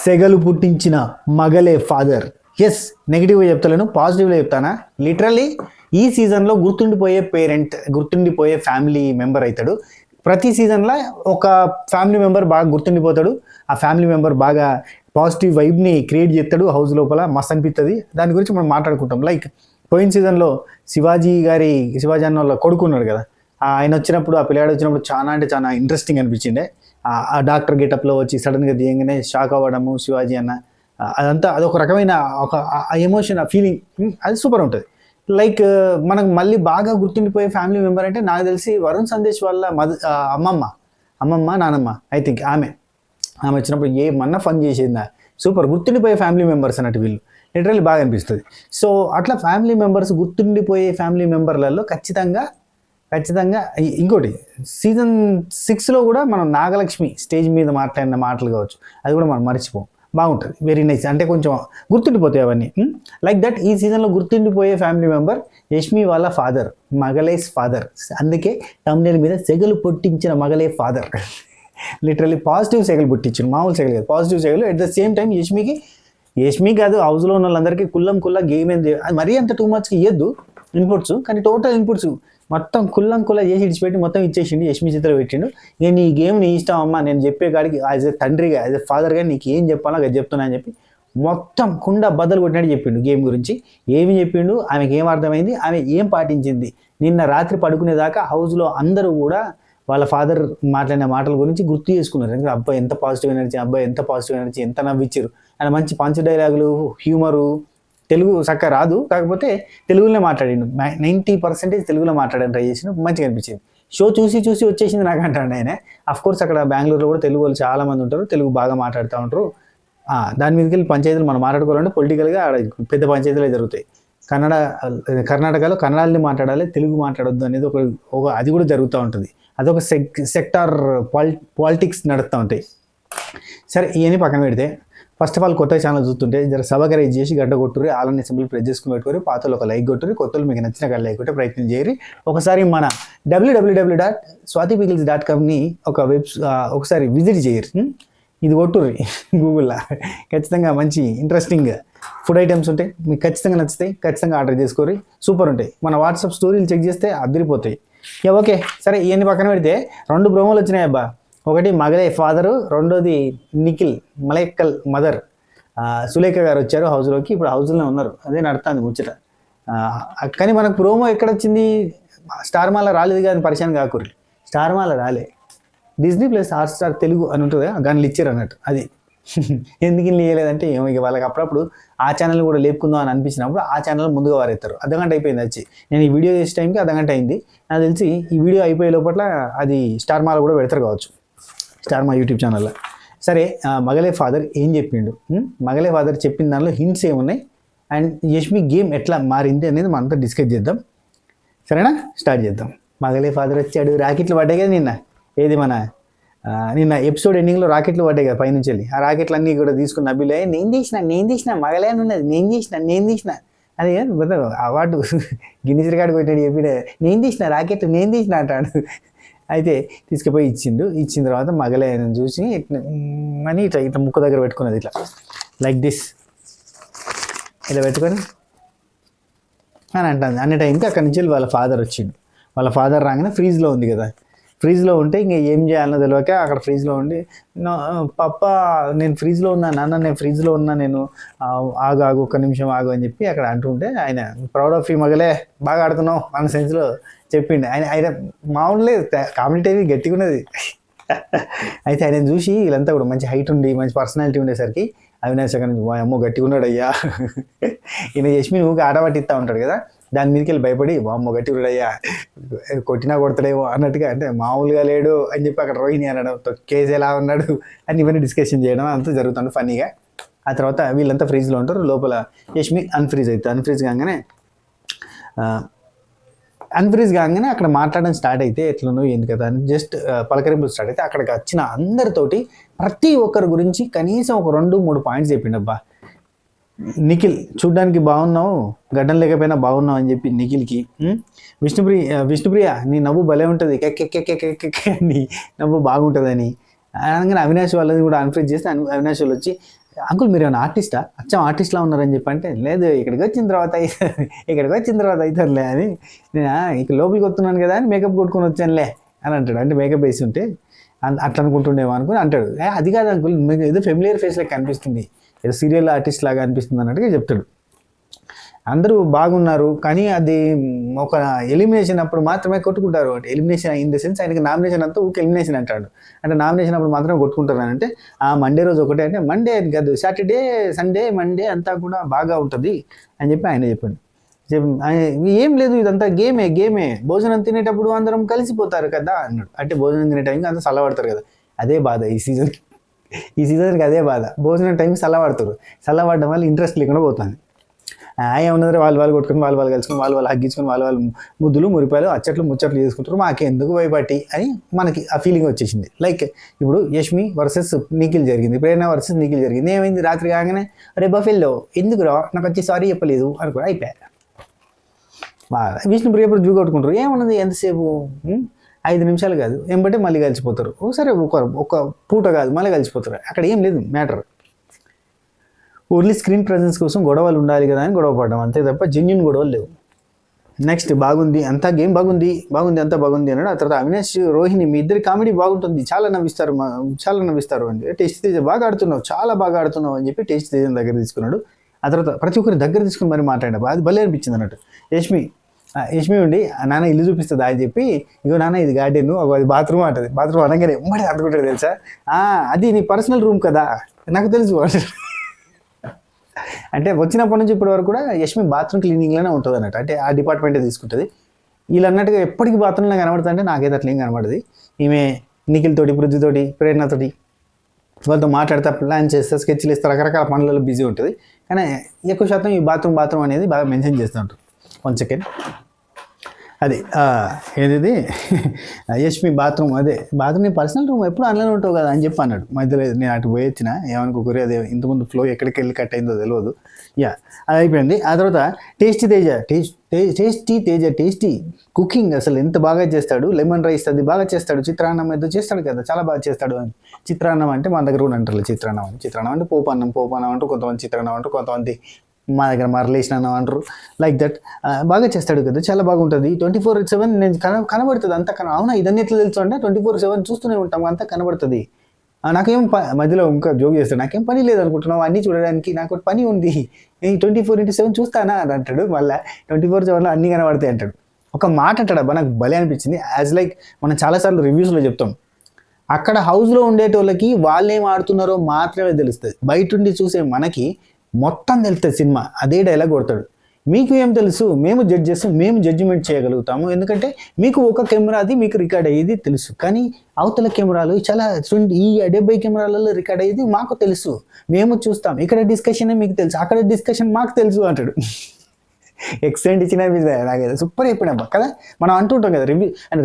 సెగలు పుట్టించిన మగలే father. Yes, నెగిటివ్గా చెప్తలేను, పాజిటివ్గా చెప్తానా. లిటరల్లీ ఈ సీజన్లో గుర్తుండిపోయే పేరెంట్, గుర్తుండిపోయే ఫ్యామిలీ మెంబర్ అవుతాడు. ప్రతి సీజన్లో ఒక ఫ్యామిలీ మెంబర్ బాగా గుర్తుండిపోతాడు. ఆ ఫ్యామిలీ మెంబర్ బాగా పాజిటివ్ వైబ్ని క్రియేట్ చేస్తాడు హౌస్ లోపల. మస్త్ అనిపిస్తుంది. దాని గురించి మనం మాట్లాడుకుంటాం. లైక్ పోయిన సీజన్లో శివాజీ అన్న వాళ్ళ కొడుకున్నాడు కదా, ఆయన వచ్చినప్పుడు, ఆ పిల్లాడు వచ్చినప్పుడు చాలా అంటే చాలా ఇంట్రెస్టింగ్ అనిపించిండే. ఆ డాక్టర్ గెటప్లో వచ్చి సడన్గా దిగంగానే షాక్ అవ్వడము శివాజీ అన్న, అదంతా అదొక రకమైన ఒక ఎమోషన్, ఆ ఫీలింగ్, అది సూపర్ ఉంటుంది. లైక్ మనకు మళ్ళీ బాగా గుర్తుండిపోయే ఫ్యామిలీ మెంబర్ అంటే నాకు తెలిసి వరుణ్ సందేశ్ వాళ్ళ అమ్మమ్మ నానమ్మ, ఐ థింక్ ఆమె వచ్చినప్పుడు ఏమన్నా ఫన్ చేసిందా, సూపర్ గుర్తుండిపోయే ఫ్యామిలీ మెంబర్స్ అన్నట్టు వీళ్ళు. లిటరల్లీ బాగా అనిపిస్తుంది. సో అట్లా ఫ్యామిలీ మెంబర్స్, గుర్తుండిపోయే ఫ్యామిలీ మెంబర్లలో ఖచ్చితంగా ఇంకోటి సీజన్ 6లో కూడా మనం నాగలక్ష్మి స్టేజ్ మీద మాట్లాడిన మాటలు కావచ్చు, అది కూడా మనం మర్చిపోం. బాగుంటుంది, వెరీ నైస్. అంటే కొంచెం గుర్తుండిపోతాయి అవన్నీ. లైక్ దట్ ఈ సీజన్లో గుర్తుండిపోయే ఫ్యామిలీ మెంబర్ యష్మి వాళ్ళ ఫాదర్, మగలేస్ ఫాదర్. అందుకే తమ్నేల్ మీద సెగలు పుట్టించిన మగలే ఫాదర్. లిటరల్లీ పాజిటివ్ సెగలు పుట్టించిన, మామూలు సెగలు కాదు, పాజిటివ్ సెగలు. At the same time Yashmi కాదు, హౌస్లో ఉన్న వాళ్ళందరికీ కుల్లం గేమ్ ఏంది, అది మరీ అంత టూ మచ్కి ఇవ్వద్దు ఇన్పుట్స్, కానీ టోటల్ ఇన్పుట్స్ మొత్తం కుల్లం చేసి ఇడిచిపెట్టి మొత్తం ఇచ్చేసిండు. యష్మి చిత్ర పెట్టిండు. నేను ఈ గేమ్ నీ ఇష్టం అమ్మా, నేను చెప్పే కాడికి యాజ్ ఎ తండ్రిగా, యాజ్ ఎ ఫాదర్గా నీకు ఏం చెప్పాలో అది చెప్తున్నా అని చెప్పి మొత్తం కుండ బద్దలు కొట్టినట్టు చెప్పిండు. గేమ్ గురించి ఏమి చెప్పిండు, ఆమెకి ఏం అర్థమైంది, ఆమె ఏం పాటించింది. నిన్న రాత్రి పడుకునేదాకా హౌస్లో అందరూ కూడా వాళ్ళ ఫాదర్ మాట్లాడిన మాటల గురించి గుర్తు చేసుకున్నారు. ఎందుకంటే అబ్బాయి ఎంత పాజిటివ్ ఎనర్జీ, ఎంత నవ్విచ్చారు. ఆయన మంచి పంచ్ డైలాగులు, హ్యూమరు. తెలుగు చక్కగా రాదు, కాకపోతే తెలుగులోనే మాట్లాడిండు. 90% తెలుగులో మాట్లాడని ట్రై చేసిండు, మంచిగా అనిపించింది. షో చూసి వచ్చేసింది నాకు అంటాడు ఆయన. అఫ్కోర్స్ అక్కడ బెంగళూరులో కూడా తెలుగు వాళ్ళు చాలామంది ఉంటారు, తెలుగు బాగా మాట్లాడుతూ ఉంటారు. దాని మీదకి వెళ్ళి పంచాయతీలు మనం మాట్లాడుకోవాలంటే పొలిటికల్గా పెద్ద పంచాయతీలే జరుగుతాయి. కర్ణాటకలో కన్నడాలని మాట్లాడాలి, తెలుగు మాట్లాడొద్దు అనేది ఒక అది కూడా జరుగుతూ ఉంటుంది. అదొక సెక్టార్ పాలిటిక్స్ నడుస్తూ ఉంటాయి. సరే, ఇవన్నీ పక్కన పెడితే, ఫస్ట్ ఆఫ్ ఆల్ కొత్త ఛానల్ చూస్తుంటే జర సబ్స్క్రైబ్ చేసి గడ్డ కొట్టుర్రి, ఆలని సింబల్ ప్రెస్ చేసుకుని పెట్టుకోరు, పాతలు ఒక లైక్ కొట్టుర్రి, కొత్తలు మీకు నచ్చిన కాడ లైక్ కొట్టే ప్రయత్నం చేయరు. ఒకసారి మన www.swatipigils.comని ఒకసారి విజిట్ చేయరు, ఇది కొట్టుర్రి గూగుల్లో. ఖచ్చితంగా మంచి ఇంట్రెస్టింగ్ ఫుడ్ ఐటమ్స్ ఉంటాయి, మీకు ఖచ్చితంగా నచ్చుతాయి, ఖచ్చితంగా ఆర్డర్ చేసుకోరు, సూపర్ ఉంటాయి. మన వాట్సాప్ స్టోరీలు చెక్ చేస్తే అదిరిపోతాయి. ఓకే, సరే, ఇవన్నీ పక్కన పెడితే 2 ప్రోమోలు వచ్చినాయి అబ్బా. ఒకటి మగలే ఫాదరు, రెండోది నిఖిల్ మలైక్కల్ మదర్ సులేఖ గారు వచ్చారు హౌస్లోకి. ఇప్పుడు హౌస్లోనే ఉన్నారు, అదే నడుస్తుంది ముచ్చట. కానీ మనకు ప్రోమో ఎక్కడొచ్చింది, స్టార్ మాల రాలేదు కానీ పరిచయం కాకూరి. స్టార్ మాల రాలే, డిజ్నీ ప్లస్ హాట్స్టార్ తెలుగు అని ఉంటుంది, గన్లు ఇచ్చారు అన్నట్టు. అది ఎందుకు లేదంటే ఏమో, ఇక వాళ్ళకి అప్పుడప్పుడు ఆ ఛానల్ కూడా లేపుకుందాం అని అనిపించినప్పుడు ఆ ఛానల్ ముందుగా వారెత్తారు. అర్ధగంట అయిపోయింది వచ్చి, నేను ఈ వీడియో చేసే టైంకి అర్ధగంట అయింది. నాకు తెలిసి ఈ వీడియో అయిపోయే లోపల అది స్టార్ మాల కూడా పెడతారు కావచ్చు, స్టార్ మా యూట్యూబ్ ఛానల్లో. సరే, మగలే ఫాదర్ ఏం చెప్పిండు, మగలే ఫాదర్ చెప్పిన దానిలో హింట్స్ ఏమున్నాయి, అండ్ యష్మి గేమ్ ఎట్లా మారింది అనేది మనంతా డిస్కస్ చేద్దాం. సరేనా, స్టార్ట్ చేద్దాం. మగలే ఫాదర్ వచ్చాడు, రాకెట్లు పడ్డాయి కదా నిన్న. ఏది మన నిన్న ఎపిసోడ్ ఎండింగ్లో రాకెట్లు పడ్డాయి కదా పైనుంచి వెళ్ళి. ఆ రాకెట్లు అన్నీ కూడా తీసుకున్న అభిలే, నేను తీసిన మగలే అని ఉన్నది, నేను తీసిన అది అవార్డు గిన్నిస్ రికార్డు కొట్టాడు. చెప్పిన నేను తీసిన రాకెట్, నేను తీసిన అంటాడు. అయితే తీసుకుపోయి ఇచ్చిన తర్వాత మగలే చూసి అని ఇట్లా ముక్కు దగ్గర పెట్టుకున్నది, ఇట్లా లైక్ దిస్, ఇలా పెట్టుకొని అని అంటుంది. అన్ని టైంకి అక్కడి నుంచి వాళ్ళ ఫాదర్ వచ్చిండు. వాళ్ళ ఫాదర్ రాగానే ఫ్రీజ్లో ఉంది కదా, ఫ్రీజ్లో ఉంటే ఇంకా ఏం చేయాలనో తెలియక అక్కడ ఫ్రీజ్లో ఉండి, పప్ప నేను ఫ్రీజ్లో ఉన్నా, నాన్న నేను ఫ్రీజ్లో ఉన్నా, నేను ఆగు ఒక్క నిమిషం ఆగు అని చెప్పి అక్కడ అంటుంటే ఆయన ప్రౌడ్ ఆఫ్ యూ మగలే, బాగా ఆడుతున్నావు అన్న సెన్స్లో చెప్పిండు. ఆయన మామూలులే, కామెడీ గట్టిగా ఉన్నది. అయితే ఆయన చూసి వీళ్ళంతా కూడా మంచి హైట్ ఉండి మంచి పర్సనాలిటీ ఉండేసరికి అవినాష్ అక్కడ నుంచి అమ్మో గట్టిగా ఉన్నాడు అయ్యా, ఈయన యష్మి ఊరికి ఆట పట్టిస్తూ ఉంటాడు కదా, దాని మీదకి వెళ్ళి భయపడి అమ్మో గట్టిగా ఉన్నాడయ్యా, కొట్టినా కొడతాడేమో అన్నట్టుగా, అంటే మామూలుగా లేడు అని చెప్పి అక్కడ రోహిణి అనడం, కేసు ఎలా ఉన్నాడు అని ఇవన్నీ డిస్కషన్ చేయడం అంతా జరుగుతుంది ఫన్నీగా. ఆ తర్వాత వీళ్ళంతా ఫ్రీజ్లో ఉంటారు, లోపల యష్మి అన్ఫ్రీజ్ కాగానే అక్కడ మాట్లాడడం స్టార్ట్ అయితే ఎట్లనో ఏంటి కదా అని జస్ట్ పలకరింపులు స్టార్ట్ అయితే అక్కడికి వచ్చిన అందరితోటి ప్రతి ఒక్కరి గురించి కనీసం ఒక 2-3 పాయింట్స్ చెప్పిండబ్బా. నిఖిల్ చూడ్డానికి బాగున్నావు, గడ్డం లేకపోయినా బాగున్నావు అని చెప్పి నిఖిల్కి. విష్ణుప్రియ నీ నవ్వు భలే ఉంటుంది, నీ నవ్వు బాగుంటుందని అనగానే అవినాష్ వాళ్ళది కూడా అన్ఫ్రీజ్ చేస్తే అవినాష్ వాళ్ళు వచ్చి అంకుల్ మీరు ఏమైనా ఆర్టిస్టా, అచ్చం ఆర్టిస్ట్లా ఉన్నారని చెప్పి అంటే, లేదు ఇక్కడికి వచ్చిన తర్వాత అవుతారులే అని, నేను ఇక లోపలికి వస్తున్నాను కదా అని మేకప్ కొట్టుకొని వచ్చానులే అని అంటాడు. అంటే మేకప్ వేసి ఉంటే అట్లా అనుకుంటుండేమో అనుకుని అంటాడు. అది కాదు అంకుల్, మీకు ఏదో ఫెమిలియర్ ఫేస్ లాగా కనిపిస్తుంది, ఏదో సీరియల్ ఆర్టిస్ట్ లాగా అనిపిస్తుంది అన్నట్టుగా చెప్తాడు. అందరూ బాగున్నారు కానీ అది ఒక ఎలిమినేషన్ అప్పుడు మాత్రమే కొట్టుకుంటారు. అంటే ఎలిమినేషన్ ఇన్ ద సెన్స్ ఆయనకి నామినేషన్ అంతా ఊరికి ఎలిమినేషన్ అంటాడు. అంటే నామినేషన్ అప్పుడు మాత్రం కొట్టుకుంటారు అని అంటే, ఆ మండే రోజు ఒకటే అంటే, మండే అని కాదు సాటర్డే సండే మండే అంతా కూడా బాగా ఉంటుంది అని చెప్పి ఆయన చెప్పాడు. ఏం లేదు ఇదంతా గేమే, భోజనం తినేటప్పుడు అందరం కలిసిపోతారు కదా అన్నాడు. అంటే భోజనం తినే టైంకి అంతా చల్లబడతారు కదా, అదే బాధ ఈ సీజన్కి అదే బాధ. భోజనం టైంకి చల్లబడడం వల్ల ఇంట్రెస్ట్ లేకుండా పోతుంది. ఏమన్నది వాళ్ళు కొట్టుకుని వాళ్ళు కలుసుకుని వాళ్ళు హగ్గించుకొని వాళ్ళు ముద్దులు మురిపాయలు అచ్చట్లు ముచ్చట్లు చేసుకుంటారు, మాకెందుకు భయపట్టి అని మనకి ఆ ఫీలింగ్ వచ్చేసింది. లైక్ ఇప్పుడు యష్మి వర్సెస్ నిఖిల్ జరిగింది, ప్రేరణ వర్సెస్ నిఖిల్ జరిగింది. ఏమైంది రాత్రి కాగానే, అరే బఫెల్లో ఎందుకురా నాకు వచ్చి సారీ చెప్పలేదు అనుకో, అయిపోయా. విష్ణుప్రియ పృథ్వీ కొట్టుకుంటారు, ఏమన్నది ఎంతసేపు 5 నిమిషాలు కాదు, ఏంబట్టే మళ్ళీ కలిసిపోతారు. సరే ఒక పూట కాదు మళ్ళీ కలిసిపోతారు. అక్కడ ఏం లేదు మ్యాటర్, ఓన్లీ స్క్రీన్ ప్రజెన్స్ కోసం గొడవలు ఉండాలి కదా అని గొడవ పడ్డం అంతే తప్ప జెన్యున్ గొడవలు లేవు. నెక్స్ట్ బాగుంది అంతా గేమ్ బాగుంది అంతా బాగుంది అన్నాడు. ఆ తర్వాత అవినాష్ రోహిణి మీ ఇద్దరి కామెడీ బాగుంటుంది, చాలా నవ్విస్తారు అని టేస్ట్ తేజ బాగా ఆడుతున్నావు, చాలా బాగా ఆడుతున్నావు అని చెప్పి టేస్ట్ తేజ దగ్గర తీసుకున్నాడు. ఆ తర్వాత ప్రతి ఒక్కరి దగ్గర తీసుకుని మరి మాట్లాడాడు, అది భలే అనిపించింది అన్నట్టు. యష్మి ఉండి నాన్న ఇల్లు చూపిస్తుంది అని చెప్పి, ఇగో నాన్న ఇది గార్డెన్, అది బాత్రూమ్ అంటది. బాత్రూమ్ అనగానే ఉమ్మడి అనుకుంటాడు తెలుసా, అది నీ పర్సనల్ రూమ్ కదా నాకు తెలుసు అంటే వచ్చినప్పటి నుంచి ఇప్పటి వరకు కూడా యష్మి బాత్రూమ్ క్లీనింగ్లోనే ఉంటుంది అన్నట్టు. అంటే ఆ డిపార్ట్మెంటే తీసుకుంటుంది. వీళ్ళు అన్నట్టుగా ఎప్పటికీ బాత్రూంలో కనబడుతుంది అంటే నాకైతే అట్లా ఏం కనబడదు. ఈమె నిఖిల్ తోటి పృథ్వీతోటి ప్రేరణతోటి వాళ్ళతో మాట్లాడితే ప్లాన్ చేస్తే స్కెచ్లు ఇస్తే రకరకాల పనులలో బిజీ ఉంటుంది. కానీ ఎక్కువ శాతం ఈ బాత్రూమ్ అనేది బాగా మెన్షన్ చేస్తూ ఉంటారు. 1 సెకండ్, అది ఏది యష్మి బాత్రూమ్ నీ పర్సనల్ రూమ్ ఎప్పుడు అందులోనే ఉంటావు కదా అని చెప్పి అన్నాడు. మధ్యలో నేను అటు పోయి వచ్చిన ఏమనుకోకరి, అదే ఇంతకుముందు ఫ్లో ఎక్కడికి వెళ్ళి కట్ అయిందో తెలియదు. అది అయిపోయింది. ఆ తర్వాత టేస్టీ తేజ కుకింగ్ అసలు ఎంత బాగా చేస్తాడు, లెమన్ రైస్ అది బాగా చేస్తాడు, చిత్రాన్నం ఏదో చేస్తాడు కదా చాలా బాగా చేస్తాడు అని. చిత్రాన్నం అంటే మన దగ్గర కూడా అంటారు చిత్రాన్నం అంటే పోపన్నం అంటారు, కొంతమంది చిత్రాన్నం అంటారు, కొంతమంది మా దగ్గర మరలేసిన అంటారు. లైక్ దట్ బాగా చేస్తాడు కదా, చాలా బాగుంటుంది. 24/7 నేను కనబడుతుంది అంతా. అవునా ఇదన్నీ ఎట్లా తెలుసు అంటే 24/7 చూస్తూనే ఉంటాం, అంతా కనబడుతుంది. నాకేం మధ్యలో ఇంకా జోక్ చేస్తాడు, నాకేం పని లేదు అనుకుంటున్నావు అన్నీ చూడడానికి, నాకు పని ఉంది, నేను 24/7 చూస్తానా అని అంటాడు. మళ్ళీ 24/7 అన్నీ కనబడతాయి అంటాడు. ఒక మాట అంటాడు, అబ్బా నాకు భలే అనిపించింది. యాజ్ లైక్ మనం చాలాసార్లు రివ్యూస్లో చెప్తాం, అక్కడ హౌస్లో ఉండేటోళ్ళకి వాళ్ళు ఏం ఆడుతున్నారో మాత్రమే తెలుస్తుంది, బయట ఉండి చూసే మనకి మొత్తం తెలుస్తుంది సినిమా. అదే డైలాగ్ కొడతాడు, మీకు ఏం తెలుసు, మేము జడ్జ్ చేస్తాం, మేము జడ్జిమెంట్ చేయగలుగుతాము, ఎందుకంటే మీకు ఒక కెమెరాది మీకు రికార్డ్ అయ్యేది తెలుసు, కానీ అవతల కెమెరాలు చాలా ఈ 70 కెమెరాలలో రికార్డ్ అయ్యేది మాకు తెలుసు, మేము చూస్తాం, ఇక్కడ డిస్కషన్ మీకు తెలుసు, అక్కడ డిస్కషన్ మాకు తెలుసు అంటాడు. ఎక్సలెంట్ ఇచ్చిన నాకైతే సూపర్ అయిపోయినా కదా. మనం అంటుంటాం కదా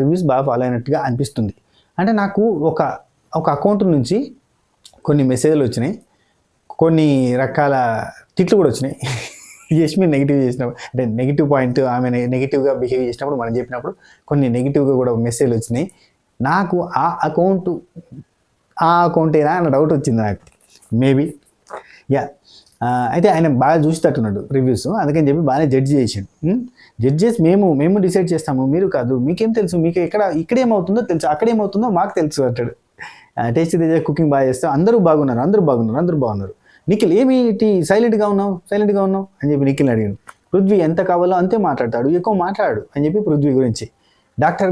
రివ్యూస్ బాగా ఫాలో అయినట్టుగా అనిపిస్తుంది. అంటే నాకు ఒక అకౌంట్ నుంచి కొన్ని మెసేజ్లు వచ్చినాయి, కొన్ని రకాల తిట్లు కూడా వచ్చినాయి. యష్మి నెగిటివ్ చేసినప్పుడు, అంటే నెగిటివ్ పాయింట్ ఆమె నెగిటివ్గా బిహేవ్ చేసినప్పుడు మనం చెప్పినప్పుడు కొన్ని నెగిటివ్గా కూడా మెసేజ్లు వచ్చినాయి. నాకు ఆ అకౌంటేనా అన్న డౌట్ వచ్చింది నాకు, మేబీ. అయితే ఆయన బాగా చూసేటట్టున్నాడు రివ్యూస్, అందుకని చెప్పి బాగానే జడ్జ్ చేసి మేము డిసైడ్ చేస్తాము, మీరు కాదు, మీకేం తెలుసు, మీకు ఇక్కడేమవుతుందో తెలుసు, అక్కడేమవుతుందో మాకు తెలుసు అంటాడు. టేస్టీ తేజ కుకింగ్ బాగా చేస్తాం, అందరూ బాగున్నారు. నిఖిల్ ఏమి సైలెంట్గా ఉన్నావు అని చెప్పి నిఖిల్ అడిగాడు. పృథ్వీ ఎంత కావాలో అంతే మాట్లాడతాడు, ఎక్కువ మాట్లాడు అని చెప్పి పృథ్వీ గురించి. డాక్టర్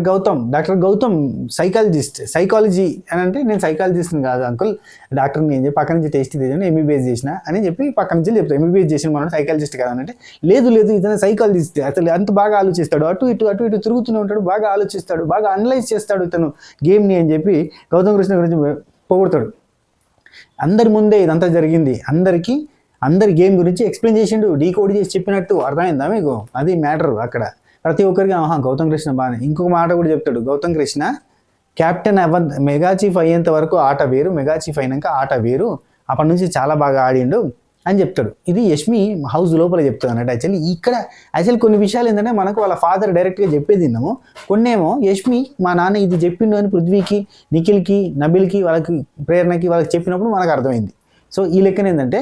గౌతమ్ సైకాలజీ అని అంటే, నేను సైకాలజిస్ట్ని కాదు అంకుల్, డాక్టర్ని అని చెప్పి పక్క నుంచి టేస్టీ తేజని ఎంబీబీఎస్ చేసిన అని చెప్పి పక్క నుంచి చెప్తాను, ఎంబీబీఎస్ చేసిన మనం సైకాలజిస్ట్ కాదనంటే, లేదు ఇతను సైకాలజిస్ట్, అసలు అంత బాగా ఆలోచిస్తాడు, అటు ఇటు తిరుగుతూనే ఉంటాడు, బాగా ఆలోచిస్తాడు, బాగా అనలైజ్ చేస్తాడు ఇతను గేమ్ని అని చెప్పి గౌతమ్ కృష్ణ గురించి పొగుడతాడు. అందరి ముందే ఇదంతా జరిగింది, అందరి గేమ్ గురించి ఎక్స్ప్లెయిన్ చేసిండు, డీకోడ్ చేసి చెప్పినట్టు. అర్థమైందా మీకు? అది మ్యాటర్ అక్కడ. ప్రతి ఒక్కరికి గౌతమ్ కృష్ణ బాగానే. ఇంకొక మాట కూడా చెప్తాడు, Gautam Krishna captain mega chief అయ్యేంత వరకు ఆట వేరు, మెగా చీఫ్ అయినాక ఆట వేరు, అప్పటి నుంచి చాలా బాగా ఆడిండు అని చెప్తాడు. ఇది యష్మి హౌస్ లోపల చెప్తుంది అన్నట్టు. యాక్చువల్లీ కొన్ని విషయాలు ఏంటంటే మనకు వాళ్ళ ఫాదర్ డైరెక్ట్గా చెప్పేది విన్నాము, కొన్నేమో యష్మి మా నాన్న ఇది చెప్పిండు అని పృథ్వీకి, నిఖిల్కి, నబిల్కి, వాళ్ళకి ప్రేరణకి వాళ్ళకి చెప్పినప్పుడు మనకు అర్థమైంది. సో ఈ లెక్కన ఏంటంటే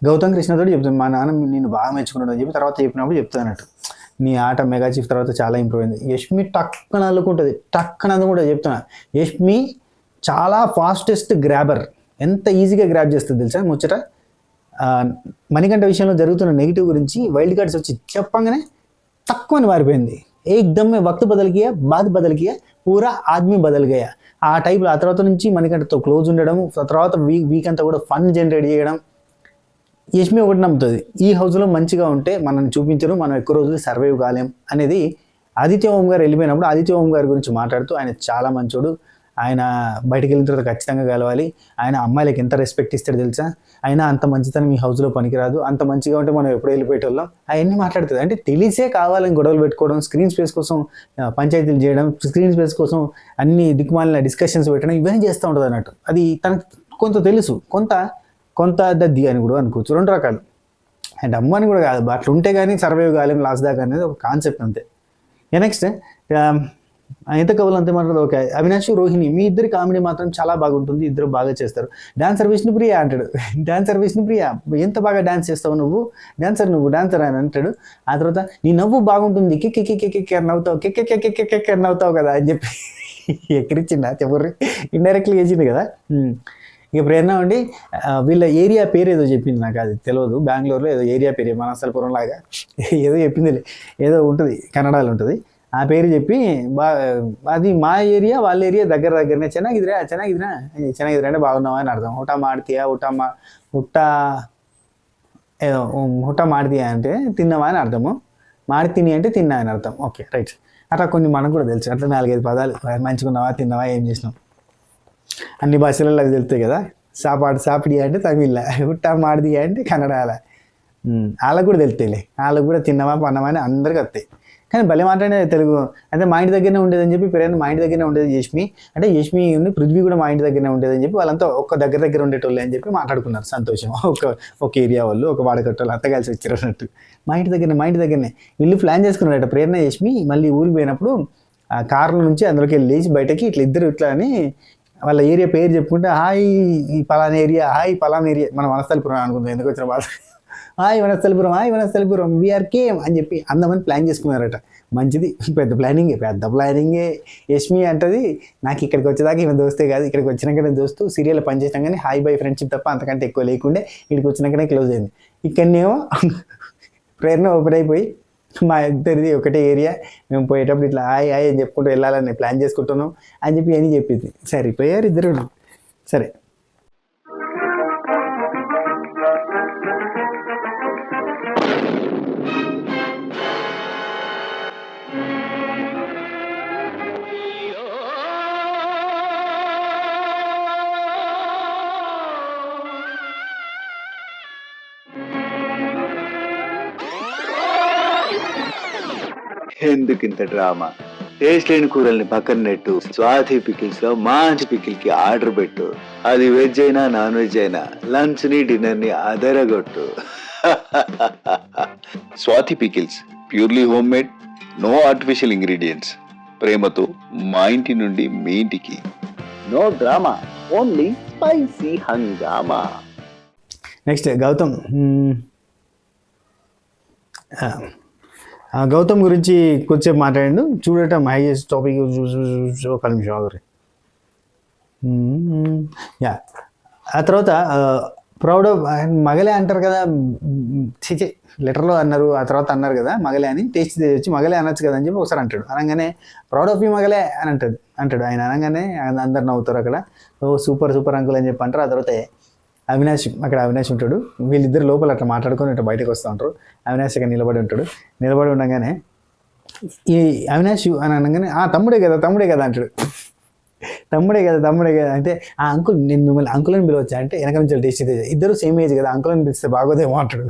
గౌతమ్ కృష్ణతో చెప్తాను మా నాన్న నేను బాగా మెచ్చుకున్నాడు అని చెప్పి తర్వాత చెప్పినప్పుడు చెప్తాను అన్నట్టు నీ ఆట మెగా చీఫ్ తర్వాత చాలా ఇంప్రూవ్ అయింది. యష్మి టక్కన అల్లుకుంటుంది, టక్కన కూడా చెప్తున్నా. యష్మి చాలా ఫాస్టెస్ట్ గ్రాబర్, ఎంత ఈజీగా గ్రాబ్ చేస్తుంది తెలుసా ముచ్చట. మణికంఠ విషయంలో జరుగుతున్న నెగిటివ్ గురించి వైల్డ్ కార్డ్స్ వచ్చి చెప్పంగానే తక్కువని మారిపోయింది. ఏకదమ్ వక్త్ బదల్ గయా, బాత్ బదల్ గయా, పూరా ఆద్మీ బదల్ గయా. ఆ టైప్లో ఆ తర్వాత నుంచి మణికంఠతో క్లోజ్ ఉండడం, తర్వాత వీక్ అంతా కూడా ఫన్ జనరేట్ చేయడం. యష్మి ఒకటి నమ్ముతుంది, ఈ హౌస్లో మంచిగా ఉంటే మనల్ని చూపించరు, మనం ఎక్కువ రోజులు సర్వైవ్ కాలేం అనేది. ఆదిత్య ఓం గారు వెళ్ళిపోయినప్పుడు ఆదిత్య ఓం గారి గురించి మాట్లాడుతూ ఆయన చాలా మంచోడు, ఆయన బయటకు వెళ్ళిన తర్వాత ఖచ్చితంగా కలవాలి, ఆయన అమ్మాయిలకు ఎంత రెస్పెక్ట్ ఇస్తాడు తెలుసా, అయినా అంత మంచితనం ఈ హౌస్లో పనికిరాదు, అంత మంచిగా ఉంటే మనం ఎప్పుడు వెళ్ళిపోయేటోళ్ళం అవన్నీ మాట్లాడుతుంది. అంటే తెలిసే కావాలని గొడవలు పెట్టుకోవడం, స్క్రీన్ స్పేస్ కోసం పంచాయతీలు చేయడం, స్క్రీన్ స్పేస్ కోసం అన్ని దిక్కుమాలిన డిస్కషన్స్ పెట్టడం, ఇవన్నీ చేస్తూ ఉంటుంది అన్నట్టు. అది తనకు కొంత తెలుసు, కొంత దద్ది అని కూడా అనుకోవచ్చు. రెండు రకాలు. అండ్ అమ్మ అని కూడా కాదు, అట్లా ఉంటే కానీ సర్వైవ్ కాలేం లాస్ట్ దాకా అనేది ఒక కాన్సెప్ట్ అంతే. నెక్స్ట్ ఎంత కవులు అంతే మాట్లాడదు. ఓకే, అవినాష్ రోహిణి మీ ఇద్దరి కామెడీ మాత్రం చాలా బాగుంటుంది, ఇద్దరు బాగా చేస్తారు. డాన్సర్ విష్ణుప్రియ అంటాడు. డాన్సర్ విష్ణుప్రియ ఎంత బాగా డాన్స్ చేస్తావు నువ్వు, డాన్సర్ అని అంటాడు. ఆ తర్వాత నీ నవ్వు బాగుంటుంది, కెక్కెక్కెక్కెక్కె నవ్వుతావు, కెక్కెక్కెక్కెక్కె నవ్వుతావు కదా అని చెప్పి ఎక్కడిచ్చిండా చెప్పర్రి, ఇండైరెక్ట్లీ చేసింది కదా. ఇక ప్రేరణ ఉండి వీళ్ళ ఏరియా పేరు ఏదో చెప్పింది, నాకు అది తెలియదు. బెంగళూరులో ఏదో ఏరియా పేరు మనస్థలపురం లాగా ఏదో చెప్పింది, ఏదో ఉంటుంది కన్నడలో ఉంటుంది. ఆ పేరు చెప్పి అది మా ఏరియా వాళ్ళ ఏరియా దగ్గరనే, ಚೆನ್ನಾಗಿದ್ರಾ అంటే బాగున్నావా అని అర్థం. ఊట మాడితీయా ఏదో ఊట మాడితీయా అంటే తిన్నావా అని అర్థము, మాడి తిని అంటే తిన్నా అని అర్థం. Okay right. అట్లా కొన్ని మనకు కూడా తెలుసు, అట్లా 4-5 పదాలు, మంచుకున్నావా, తిన్నావా, ఏం చేసినావు, అన్ని భాషలలో అవి తెలుస్తాయి కదా. సాపిడియా అంటే తమిళ, ఉట్టా మాడిదియా అంటే కన్నడ. వాళ్ళకు కూడా తెలుస్తాయిలే, వాళ్ళకు కూడా తిన్నావా పన్నావా అని అందరికీ వస్తాయి. కానీ భలే మాట్లాడేది తెలుగు. అంటే మా ఇంటి దగ్గరనే ఉండేదని చెప్పి పేరు మా ఇంటి దగ్గరనే ఉండేది యష్మి, అంటే యష్మి పృథ్వీ కూడా మా ఇంటి దగ్గరనే ఉండేదని చెప్పి వాళ్ళంతా ఒక్క దగ్గర ఉండేటోళ్ళు అని చెప్పి మాట్లాడుకున్నారు. సంతోషం. ఒక ఏరియా వాళ్ళు, ఒక వాడకట్టోళ్ళు అంతా కలిసి వచ్చారు అన్నట్టు. మా ఇంటి దగ్గరనే వీళ్ళు ప్లాన్ చేసుకున్నారట. ప్రేరణ యష్మి మళ్ళీ ఊరికి పోయినప్పుడు ఆ కార్ల నుంచి అందులోకి వెళ్ళి లేచి బయటకి ఇట్లా అని వాళ్ళ ఏరియా పేరు చెప్పుకుంటే హాయ్ ఈ పలానా ఏరియా, మన వనస్థలిపురం అనుకుందాం, ఎందుకు వచ్చిన బాధ, హాయ్ వనస్థలిపురం వీఆర్ కేమ్ అని చెప్పి అందమని ప్లాన్ చేసుకున్నారట. మంచిది, పెద్ద ప్లానింగే. యష్మి అంటది నాకు ఇక్కడికి వచ్చేదాకా ఈమె దోస్తే కాదు, ఇక్కడికి వచ్చినాకనే దోస్తు, సీరియల్ పనిచేసినాం కానీ హాయ్ బై ఫ్రెండ్షిప్ తప్ప అంతకంటే ఎక్కువ లేకుండే, ఇక్కడికి వచ్చినాకనే క్లోజ్ అయింది. ఇక్కడనేమో ప్రేరణ ఓపెన్ అయిపోయి మా ఇద్దరిది ఒకటే ఏరియా, మేము పోయేటప్పుడు ఇట్లా హాయ్ అని చెప్పుకుంటూ వెళ్ళాలని ప్లాన్ చేసుకుంటున్నాం అని చెప్పి అని చెప్పింది. సరిపోయారు ఇద్దరు. సరే, ఎందుకింత డ్రామా? టేస్ట్ లేని కూరల్ని పక్కన నెట్టు, స్వాతి పికిల్స్ లో మంచి పికిల్ కి ఆర్డర్ పెట్టు. అది వెజ్ అయినా నాన్ వెజ్ అయినా లంచ్ ని డిన్నర్ ని అదరగొట్టు. Swathi pickles purely home made, no artificial ingredients. ప్రేమతో మా ఇంటి నుండి మీ ఇంటికి. No drama, only spicy hungama. Next Gautam గురించి కొంచెం మాట్లాడండు. చూడటం హైయెస్ట్ టాపిక్ ఒక నిమిషం ఆగరు. యా, ఆ తర్వాత ప్రౌడ్ ఆఫ్ మగలే అంటారు కదా, లెటర్లో అన్నారు, ఆ తర్వాత అన్నారు కదా మగలే అని, టేస్ట్ వచ్చి మగలే అనొచ్చు కదా అని చెప్పి ఒకసారి అంటాడు. అనగానే ప్రౌడ్ ఆఫ్ యూ మగలే అని అంటాడు ఆయన. అనగానే అందరు నవ్వుతారు అక్కడ. ఓ సూపర్ అంకుల్ అని చెప్పి అంటారు. ఆ తర్వాత అవినాష్ ఉంటాడు. వీళ్ళిద్దరు లోపల అట్లా మాట్లాడుకొని ఇట్లా బయటకు వస్తూ ఉంటారు. అవినాష్ అక్కడ నిలబడి ఉండగానే ఈ అవినాష్ అని అనగానే తమ్ముడే కదా అంటాడు. తమ్ముడే కదా అంటే ఆ అంకుల్, నేను మిమ్మల్ని అంకుల్ అని పిలవచ్చా అంటే వెనక నుంచి టేస్ట్ ఇద్దరు సేమ్ ఏజ్ కదా, అంకుల్ అని పిలిస్తే బాగోదేమో అంటాడు.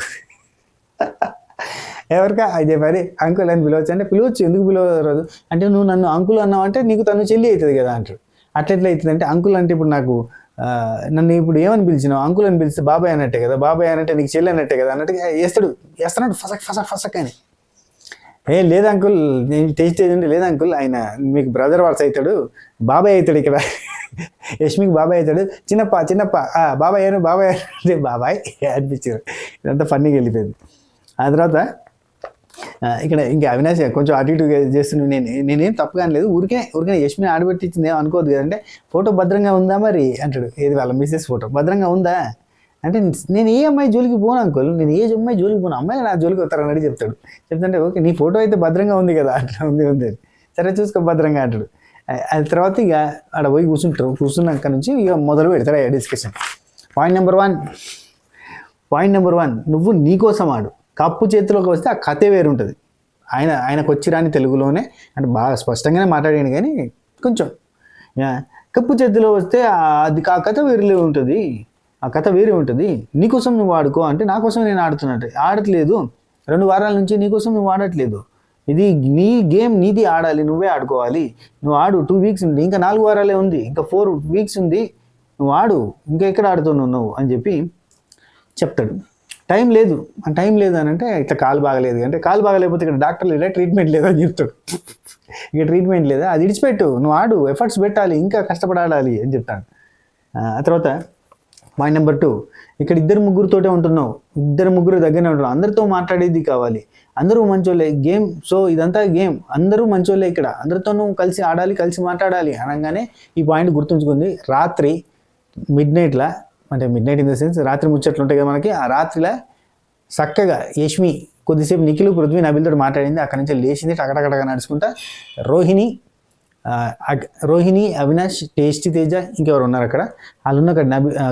ఎవరికా అది చెప్పారు, అంకుల్ అని పిలవచ్చు అంటే పిలవచ్చు, ఎందుకు పిలవరాదు అంటే నువ్వు నన్ను అంకుల్ అన్నావు అంటే నీకు తను చెల్లి అవుతుంది కదా అంటాడు. అట్లెట్లా అవుతుంది అంటే అంకుల్ అంటే ఇప్పుడు నాకు నన్ను ఇప్పుడు ఏమని పిలిచినావు, అంకుల్ అని పిలిస్తే బాబాయ్ అన్నట్టే కదా, బాబాయ్ అనంటే నీకు చెల్లి అన్నట్టే కదా అన్నట్టుగా వేస్తాడు ఫసక్ అని. లేదు అంకుల్ నేను టేస్ట్ ఏదంటే లేదు అంకుల్ ఆయన మీకు బ్రదర్ వర్స్ అవుతాడు, బాబాయ్ అవుతాడు ఇక్కడ యష్మికి బాబాయ్ అవుతాడు, చిన్నప్ప బాబాయ్ అయ్యాను బాబాయ్ అంటే బాబాయ్ అనిపించారు. ఇదంతా ఫన్నీగా వెళ్ళిపోయింది. ఆ తర్వాత ఇక్కడ ఇంకా అవినాష్ కొంచెం అటు ఇటు చేస్తున్నాను, నేనేం తప్పుగా అనలేదు, ఊరికే యష్మి ఆడబెట్టించింది ఏం అనుకోవద్దు కదంటే ఫోటో భద్రంగా ఉందా మరి అంటాడు. ఏది వాళ్ళ మిస్సెస్ ఫోటో భద్రంగా ఉందా అంటే నేను ఏ అమ్మాయి జోలికి పోను అంకుల్, నేను ఏ అమ్మాయి జోలికి పోను, అమ్మాయి నా జోలికి వస్తారని చెప్తాడు. చెప్తుంటే ఓకే నీ ఫోటో అయితే భద్రంగా ఉంది కదా అట్లా ఉంది సరే చూసుకో భద్రంగా అంటాడు. అది తర్వాత ఇక ఆడ పోయి కూర్చున్నాక నుంచి ఇక మొదలు పెడతాడు డిస్కషన్. పాయింట్ నెంబర్ వన్ నువ్వు నీకోసం ఆడు, కప్పు చేతిలోకి వస్తే ఆ కథే వేరుంటుంది. ఆయనకు వచ్చిరాని తెలుగులోనే అంటే బాగా స్పష్టంగానే మాట్లాడాను కానీ కొంచెం కప్పు చేతిలో వస్తే అది ఆ కథ వేరులే ఉంటుంది, ఆ కథ వేరే ఉంటుంది. నీకోసం నువ్వు ఆడుకో అంటే నా కోసం నేను ఆడట్లేదు, 2 వారాల నుంచి నీకోసం నువ్వు ఆడట్లేదు, ఇది నీ గేమ్ నీది, ఆడాలి, నువ్వే ఆడుకోవాలి, నువ్వు ఆడు. 2 వీక్స్ ఉంది, ఇంకా 4 వారాలే ఉంది, ఇంకా 4 వీక్స్ ఉంది, నువ్వు ఆడు, ఇంకా ఎక్కడ ఆడుతున్నావు నువ్వు అని చెప్పి చెప్తాడు. టైం లేదు అని అంటే ఇట్లా కాలు బాగలేదు అంటే కాలు బాగలేకపోతే ఇక్కడ డాక్టర్లు లేదా ట్రీట్మెంట్ లేదా అని చెప్తాడు. ఇక ట్రీట్మెంట్ లేదా, అది ఇడిచిపెట్టు, నువ్వు ఆడు, ఎఫర్ట్స్ పెట్టాలి, ఇంకా కష్టపడాలి అని చెప్తాడు. ఆ తర్వాత పాయింట్ నెంబర్ 2 ఇక్కడ 2-3తోటే ఉంటున్నావు, 2-3 దగ్గరనే ఉంటున్నావు, అందరితో మాట్లాడేది కావాలి, అందరూ మంచోళ్ళే, గేమ్ సో ఇదంతా గేమ్, అందరూ మంచోళ్ళే, ఇక్కడ అందరితోనూ కలిసి ఆడాలి, కలిసి మాట్లాడాలి అనగానే ఈ పాయింట్ గుర్తుంచుకుంది. రాత్రి మిడ్నైట్ ఇన్ ద సెన్స్ రాత్రి ముచ్చట్లు ఉంటాయి కదా మనకి, ఆ రాత్రిలో చక్కగా యష్మి కొద్దిసేపు నిఖిల్ పృథ్వీ నబిల్తో మాట్లాడింది, అక్కడి నుంచి లేచింది టకటకటగా నడుచుకుంటా. రోహిణి అవినాష్ టేస్టీ తేజ ఇంకెవరు ఉన్నారు అక్కడ, వాళ్ళు ఉన్న అక్కడ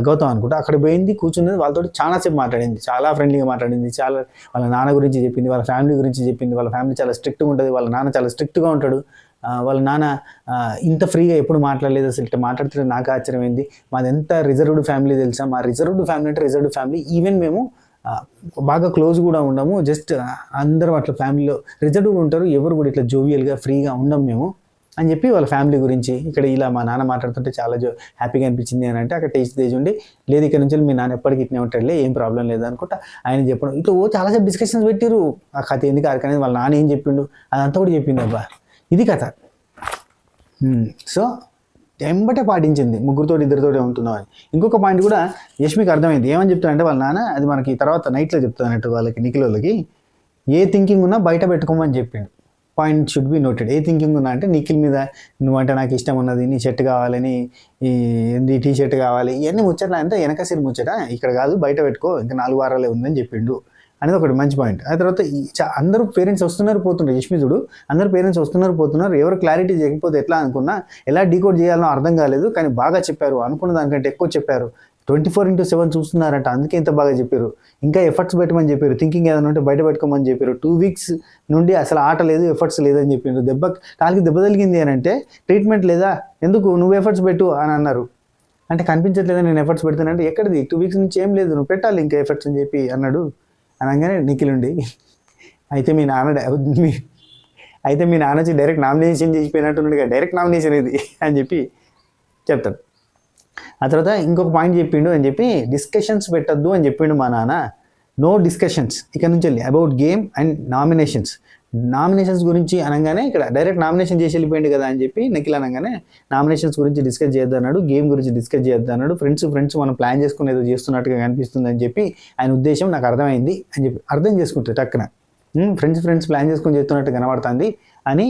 గౌతమ్ అనుకుంటా, అక్కడ పోయింది కూర్చున్నది, వాళ్ళతో చాలాసేపు మాట్లాడింది, చాలా ఫ్రెండ్లీగా మాట్లాడింది, చాలా వాళ్ళ నాన్న గురించి చెప్పింది, వాళ్ళ ఫ్యామిలీ గురించి చెప్పింది. వాళ్ళ ఫ్యామిలీ చాలా స్ట్రిక్ట్గా ఉంటుంది, వాళ్ళ నాన్న చాలా స్ట్రిక్ట్గా ఉంటాడు, వాళ్ళ నాన్న ఇంత ఫ్రీగా ఎప్పుడు మాట్లాడలేదు, అసలు ఇట్లా మాట్లాడుతుంటే నాకు ఆశ్చర్యమైంది. మాది ఎంత రిజర్వ్డ్ ఫ్యామిలీ తెలుసా, మా రిజర్వ్డ్ ఫ్యామిలీ అంటే రిజర్వ్డ్ ఫ్యామిలీ, ఈవెన్ మేము బాగా క్లోజ్ కూడా ఉండము, జస్ట్ అందరం అట్లా ఫ్యామిలీలో రిజర్వ్గా ఉంటారు, ఎవరు కూడా ఇట్లా జోవియల్గా ఫ్రీగా ఉండం మేము అని చెప్పి వాళ్ళ ఫ్యామిలీ గురించి ఇక్కడ ఇలా మా నాన్న మాట్లాడుతుంటే చాలా హ్యాపీగా అనిపించింది అని అంటే అక్కడ టేస్ట్ తేజ్ ఉండి లేదు ఇక్కడ నుంచి మీ నాన్న ఎప్పటికీ ఇట్నే ఉంటాడులే, ఏం ప్రాబ్లం లేదు అనుకుంటా ఆయన చెప్పడం. ఇట్లా చాలాసేపు డిస్కషన్స్ పెట్టారు, ఆ కథ ఎందుకు ఆరకనేది వాళ్ళ నాన్న ఏం చెప్పిండు అదంతా కూడా చెప్పింది. అబ్బా ఇది కథ. సో ఎంబటే పాటించింది, 2-3 ఉంటుందో అని. ఇంకొక పాయింట్ కూడా యష్మికి అర్థమైంది, ఏమని చెప్తానంటే వాళ్ళ నాన్న, అది మనకి తర్వాత నైట్లో చెప్తానట్టు వాళ్ళకి నిఖిల్ వాళ్ళకి, ఏ థింకింగ్ ఉన్నా బయట పెట్టుకోమని చెప్పిండు. Point should be noted. A thinking ఉన్నా అంటే నిఖిల్ మీద నువ్వంటే నాకు ఇష్టం ఉన్నది, నీ షర్ట్ కావాలని, ఈ టీ షర్ట్ కావాలి, ఇవన్నీ ముచ్చట్లా అంటే వెనకసిరి ముచ్చట, ఇక్కడ కాదు బయట పెట్టుకో, ఇంకా 4 వారాలే ఉందని చెప్పిండు అనేది ఒకటి మంచి పాయింట్. ఆ తర్వాత అందరూ పేరెంట్స్ వస్తున్నారు పోతున్నారు, యష్మి చూడు అందరూ పేరెంట్స్ వస్తున్నారు పోతున్నారు, ఎవరు క్లారిటీ చేయకపోతే ఎట్లా అనుకున్నా, ఎలా డీకోడ్ చేయాలో అర్థం కాలేదు, కానీ బాగా చెప్పారు, అనుకున్న దానికంటే ఎక్కువ చెప్పారు, 24/7 చూస్తున్నారంట, అందుకే ఇంత బాగా చెప్పారు, ఇంకా ఎఫర్ట్స్ పెట్టమని చెప్పారు, థింకింగ్ ఏదైనా ఉంటే బయట పెట్టుకోమని చెప్పారు, 2 వీక్స్ నుండి అసలు ఆట లేదు, ఎఫర్ట్స్ లేదని చెప్పారు, కాలికి దెబ్బ తగిలింది అని అంటే ట్రీట్మెంట్ లేదా, ఎందుకు నువ్వు ఎఫర్ట్స్ పెట్టు అని అన్నారు. అంటే కనిపించట్లేదా నేను ఎఫర్ట్స్ పెడతానంటే, ఎక్కడిది 2 వీక్స్ నుంచి ఏం లేదు, నువ్వు పెట్టాలి ఇంకా ఎఫర్ట్స్ అని చెప్పి అన్నాడు. అనగానే నిఖిల్ ఉండి అయితే మీ నాన్న వచ్చి డైరెక్ట్ నామినేషన్ చేసిపోయినట్టున్నాడు, డైరెక్ట్ నామినేషన్ ఇది అని చెప్పి చెప్తాడు. ఆ తర్వాత ఇంకొక పాయింట్ చెప్పిండు అని చెప్పి, డిస్కషన్స్ పెట్టద్దు అని చెప్పిండు మా నాన్న, నో డిస్కషన్స్ ఇక్కడ నుంచి వెళ్ళి అబౌట్ గేమ్ అండ్ నామినేషన్స్ గురించి అనగానే ఇక్కడ డైరెక్ట్ నామినేషన్ చేసి వెళ్ళిపోయింది కదా అని చెప్పి నిఖిల్ అనగానే నామినేషన్స్ గురించి డిస్కస్ చేద్దన్నాడు, గేమ్ గురించి డిస్కస్ చేద్దన్నాడు, ఫ్రెండ్స్ మనం ప్లాన్ చేసుకుని ఏదో చేస్తున్నట్టుగా కనిపిస్తుంది అని చెప్పి ఆయన ఉద్దేశం నాకు అర్థమైంది అని చెప్పి అర్థం చేసుకుంటాడు టక్కున, ఫ్రెండ్స్ ప్లాన్ చేసుకుని చేస్తున్నట్టు కనబడుతుంది అని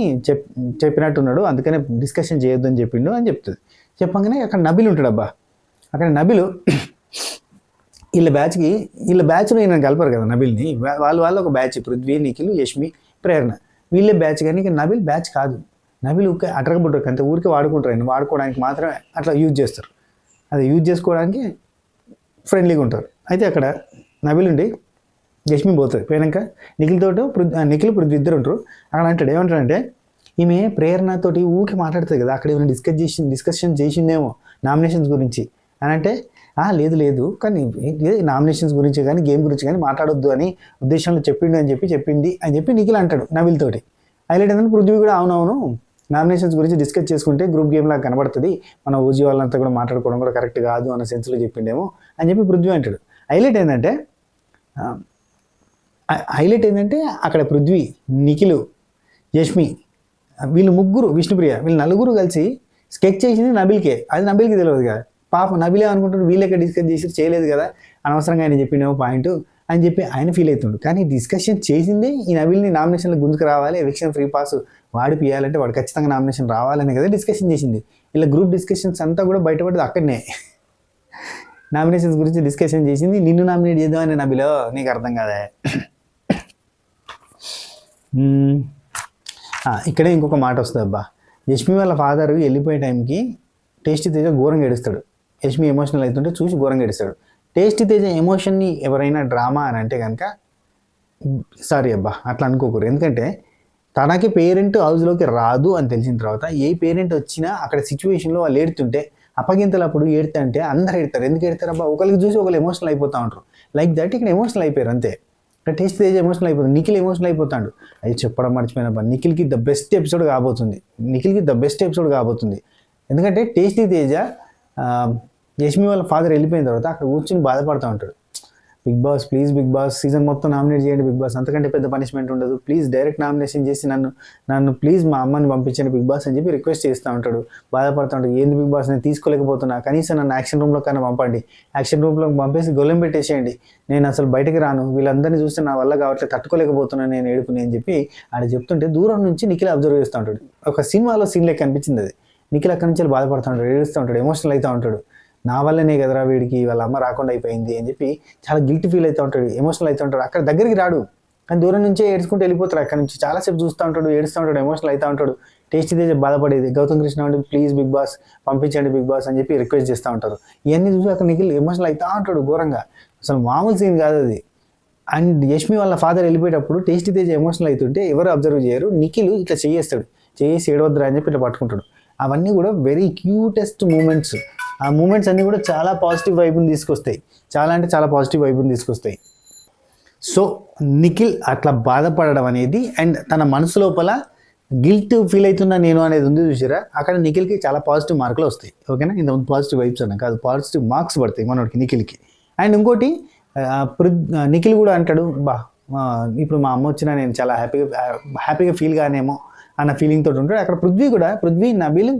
చెప్పినట్టున్నాడు, అందుకనే డిస్కషన్ చేయొద్దు అని చెప్పిండు అని చెప్తుంది. చెప్పగానే అక్కడ నబిల్ ఉంటాడు. అబ్బా అక్కడ నబిల్ వీళ్ళ బ్యాచ్లో ఈయన కలపరు కదా నబిల్ని, వాళ్ళు ఒక బ్యాచ్, పృథ్వీ, నిఖిల్, యష్మి, ప్రేరణ, వీళ్ళే బ్యాచ్. కానీ ఇక నబిల్ బ్యాచ్ కాదు, నబిల్ ఊరికే అటరకబుట్టరు, అంతే ఊరికే వాడుకుంటారు, ఆయన వాడుకోవడానికి మాత్రమే అట్లా యూజ్ చేస్తారు, అది యూజ్ చేసుకోవడానికి ఫ్రెండ్లీగా ఉంటారు. అయితే అక్కడ నబిల్ ఉండి యష్మి పోతుంది, పోయాక నిఖిల్ పృథ్వీ ఇద్దరు ఉంటారు. అక్కడ అంటాడు, ఏమంటాడంటే ఈమె ప్రేరణతోటి ఊరికి మాట్లాడుతుంది కదా, అక్కడ ఏమైనా డిస్కషన్ చేసిందేమో నామినేషన్స్ గురించి అని అంటే, లేదు కానీ నామినేషన్స్ గురించి కానీ గేమ్ గురించి కానీ మాట్లాడొద్దు అని ఉద్దేశంలో చెప్పింది అని చెప్పి నిఖిల్ అంటాడు నబిల్ తోటి. హైలైట్ ఏంటంటే పృథ్వీ కూడా అవునవును నామినేషన్స్ గురించి డిస్కస్ చేసుకుంటే గ్రూప్ గేమ్ లాగా కనబడుతుంది, మన ఓజీ వాళ్ళంతా కూడా మాట్లాడుకోవడం కూడా కరెక్ట్ కాదు అన్న సెన్స్లో చెప్పిండేమో అని చెప్పి పృథ్వీ అంటాడు. హైలైట్ ఏంటంటే హైలైట్ ఏంటంటే అక్కడ పృథ్వీ, నిఖిల్, యష్మి, వీళ్ళు ముగ్గురు, విష్ణుప్రియ, వీళ్ళు నలుగురు కలిసి స్కెచ్ చేసింది నబిల్కే. అది నబిల్కి తెలియదు కదా. పాప నబిలే అనుకుంటారు వీళ్ళెక్కడ డిస్కస్ చేసి చేయలేదు కదా, అనవసరంగా ఆయన చెప్పినేమో పాయింట్ అని చెప్పి ఆయన ఫీల్ అవుతుండు. కానీ డిస్కషన్ చేసిందే ఈ నబిల్ని నామినేషన్లో గుంజుకు రావాలి, ఎలక్షన్ ఫ్రీ పాస్ వాడు పియాలంటే వాడు ఖచ్చితంగా నామినేషన్ రావాలని కదా డిస్కషన్ చేసింది. ఇలా గ్రూప్ డిస్కషన్స్ అంతా కూడా బయటపడదు అక్కడనే. నామినేషన్స్ గురించి డిస్కషన్ చేసింది, నిన్ను నామినేట్ చేద్దామని నబిలో, నీకు అర్థం కాదా. ఇక్కడే ఇంకొక మాట వస్తుంది అబ్బా. యష్మి వాళ్ళ ఫాదర్ వెళ్ళిపోయే టైంకి టేస్టీ తేజ ఘోరంగా ఏడుస్తాడు. యష్మి ఎమోషనల్ అవుతుంటే చూసి ఘోరంగా ఏడుస్తాడు. టేస్టీ తేజ ఎమోషన్ని ఎవరైనా డ్రామా అని అంటే కనుక సారీ అబ్బా అట్లా అనుకోకూడదు. ఎందుకంటే తనకి పేరెంట్ హౌస్లోకి రాదు అని తెలిసిన తర్వాత ఏ పేరెంట్ వచ్చినా అక్కడ సిచ్యువేషన్లో వాళ్ళు ఏడుతుంటే అప్పగింతలప్పుడు ఏడుతా అంటే అందరు ఏడతారు. ఎందుకు ఏడతారు అబ్బా? ఒకరికి చూసి ఒకరు ఎమోషనల్ అయిపోతూ ఉంటారు. లైక్ దట్ ఇక్కడ ఎమోషనల్ అయిపోయారు అంతే. టేస్ట్ తేజ్ ఎమోషనల్ అయిపోతుంది, నిఖిల్ ఎమోషనల్ అయిపోతాడు. అది చెప్పడం మర్చిపోయినబ్బా, నిఖిల్కి ద బెస్ట్ ఎపిసోడ్ కాబోతుంది. ఎందుకంటే టేస్టీ తేజ యష్మి వాళ్ళ ఫాదర్ వెళ్ళిపోయిన తర్వాత అక్కడ కూర్చొని బాధపడుతూ ఉంటాడు. Bigg Boss please, Bigg Boss season మొత్తం నామినేట్ చేయండి బిగ్ బాస్, అంతకంటే పెద్ద పనిష్మెంట్ ఉండదు, ప్లీజ్ డైరెక్ట్ నామినేషన్ చేసి నన్ను ప్లీజ్ మా అమ్మని పంపించండి బిగ్ బాస్ అని చెప్పి రిక్వెస్ట్ చేస్తూ ఉంటాడు. బాధపడుతూ ఉంటాడు, ఏంది బిగ్ బాస్ నేను తీసుకోలేకపోతున్నా, కనీసం నన్ను యాక్షన్ రూమ్లో కన్నా పంపండి, యాక్షన్ రూమ్లోకి పంపేసి గొల్లెం పెట్టేసేయండి, నేను అసలు బయటకు రాను, వీళ్ళందరినీ చూస్తే నా వల్ల కావట్లేదు, తట్టుకోలేకపోతున్నాను నేను ఏడుపుని అని చెప్పి ఆడ చెప్తుంటే దూరం నుంచి నిఖిల్ అబ్జర్వ్ చేస్తూ ఉంటాడు. ఒక సినిమాలో సీన్ లెక్క అనిపించింది అది. నిఖిల్ అక్కడి నుంచి బాధపడుతూ ఉంటాడు, ఏడుస్తూ ఉంటాడు, ఎమోషనల్ అవుతూ ఉంటాడు. నా వల్లనే కదరా వీడికి వాళ్ళ అమ్మ రాకుండా అయిపోయింది అని చెప్పి చాలా గిల్టీ ఫీల్ అవుతూ ఉంటాడు, ఎమోషనల్ అవుతూ ఉంటాడు. అక్కడ దగ్గరికి రాడు కానీ దూరం నుంచే ఏడ్చుకుంటూ వెళ్ళిపోతాడు. అక్కడ నుంచి చాలాసేపు చూస్తూ ఉంటాడు, ఏడుస్తూ ఉంటాడు, ఎమోషనల్ అవుతూ ఉంటాడు. టేస్టీ తేజ బాధపడేది, గౌతమ్ కృష్ణ అంటే ప్లీజ్ బిగ్ బాస్ పంపించండి బిగ్ బాస్ అని చెప్పి రిక్వెస్ట్ చేస్తూ ఉంటారు. ఇవన్నీ చూసి అక్కడ నిఖిల్ ఎమోషనల్ అవుతూ ఉంటాడు ఘోరంగా. అసలు మామూలు సీన్ కాదు అది. అండ్ యష్మి వాళ్ళ ఫాదర్ వెళ్ళిపోయేటప్పుడు టేస్టీ తేజ ఎమోషనల్ అవుతుంటే ఎవరు అబ్జర్వ్ చేయరు, నిఖిల్ ఇట్లా చేస్తాడు, చేసి ఏడవద్దురా అని చెప్పి ఇట్లా పట్టుకుంటాడు. అవన్నీ కూడా వెరీ క్యూటెస్ట్ మూమెంట్స్. ఆ మూమెంట్స్ అన్నీ కూడా చాలా పాజిటివ్ వైబ్ని తీసుకొస్తాయి, చాలా పాజిటివ్ వైబ్ని తీసుకొస్తాయి. సో నిఖిల్ అట్లా బాధపడడం అనేది అండ్ తన మనసు లోపల గిల్ట్ ఫీల్ అవుతున్నా నేను అనేది ఉంది చూసారా, అక్కడ నిఖిల్కి చాలా పాజిటివ్ మార్కులు వస్తాయి. ఓకేనా, ఇంత పాజిటివ్ వైబ్స్ అన్నా కాదు, పాజిటివ్ మార్క్స్ పడతాయి మనోడికి నిఖిల్కి. అండ్ ఇంకోటి నిఖిల్ కూడా అంటాడు, ఇప్పుడు మా అమ్మ వచ్చినా నేను చాలా హ్యాపీగా ఫీల్ కానేమో అన్న ఫీలింగ్ తోటి ఉంటాడు. అక్కడ పృథ్వీ, నబిల్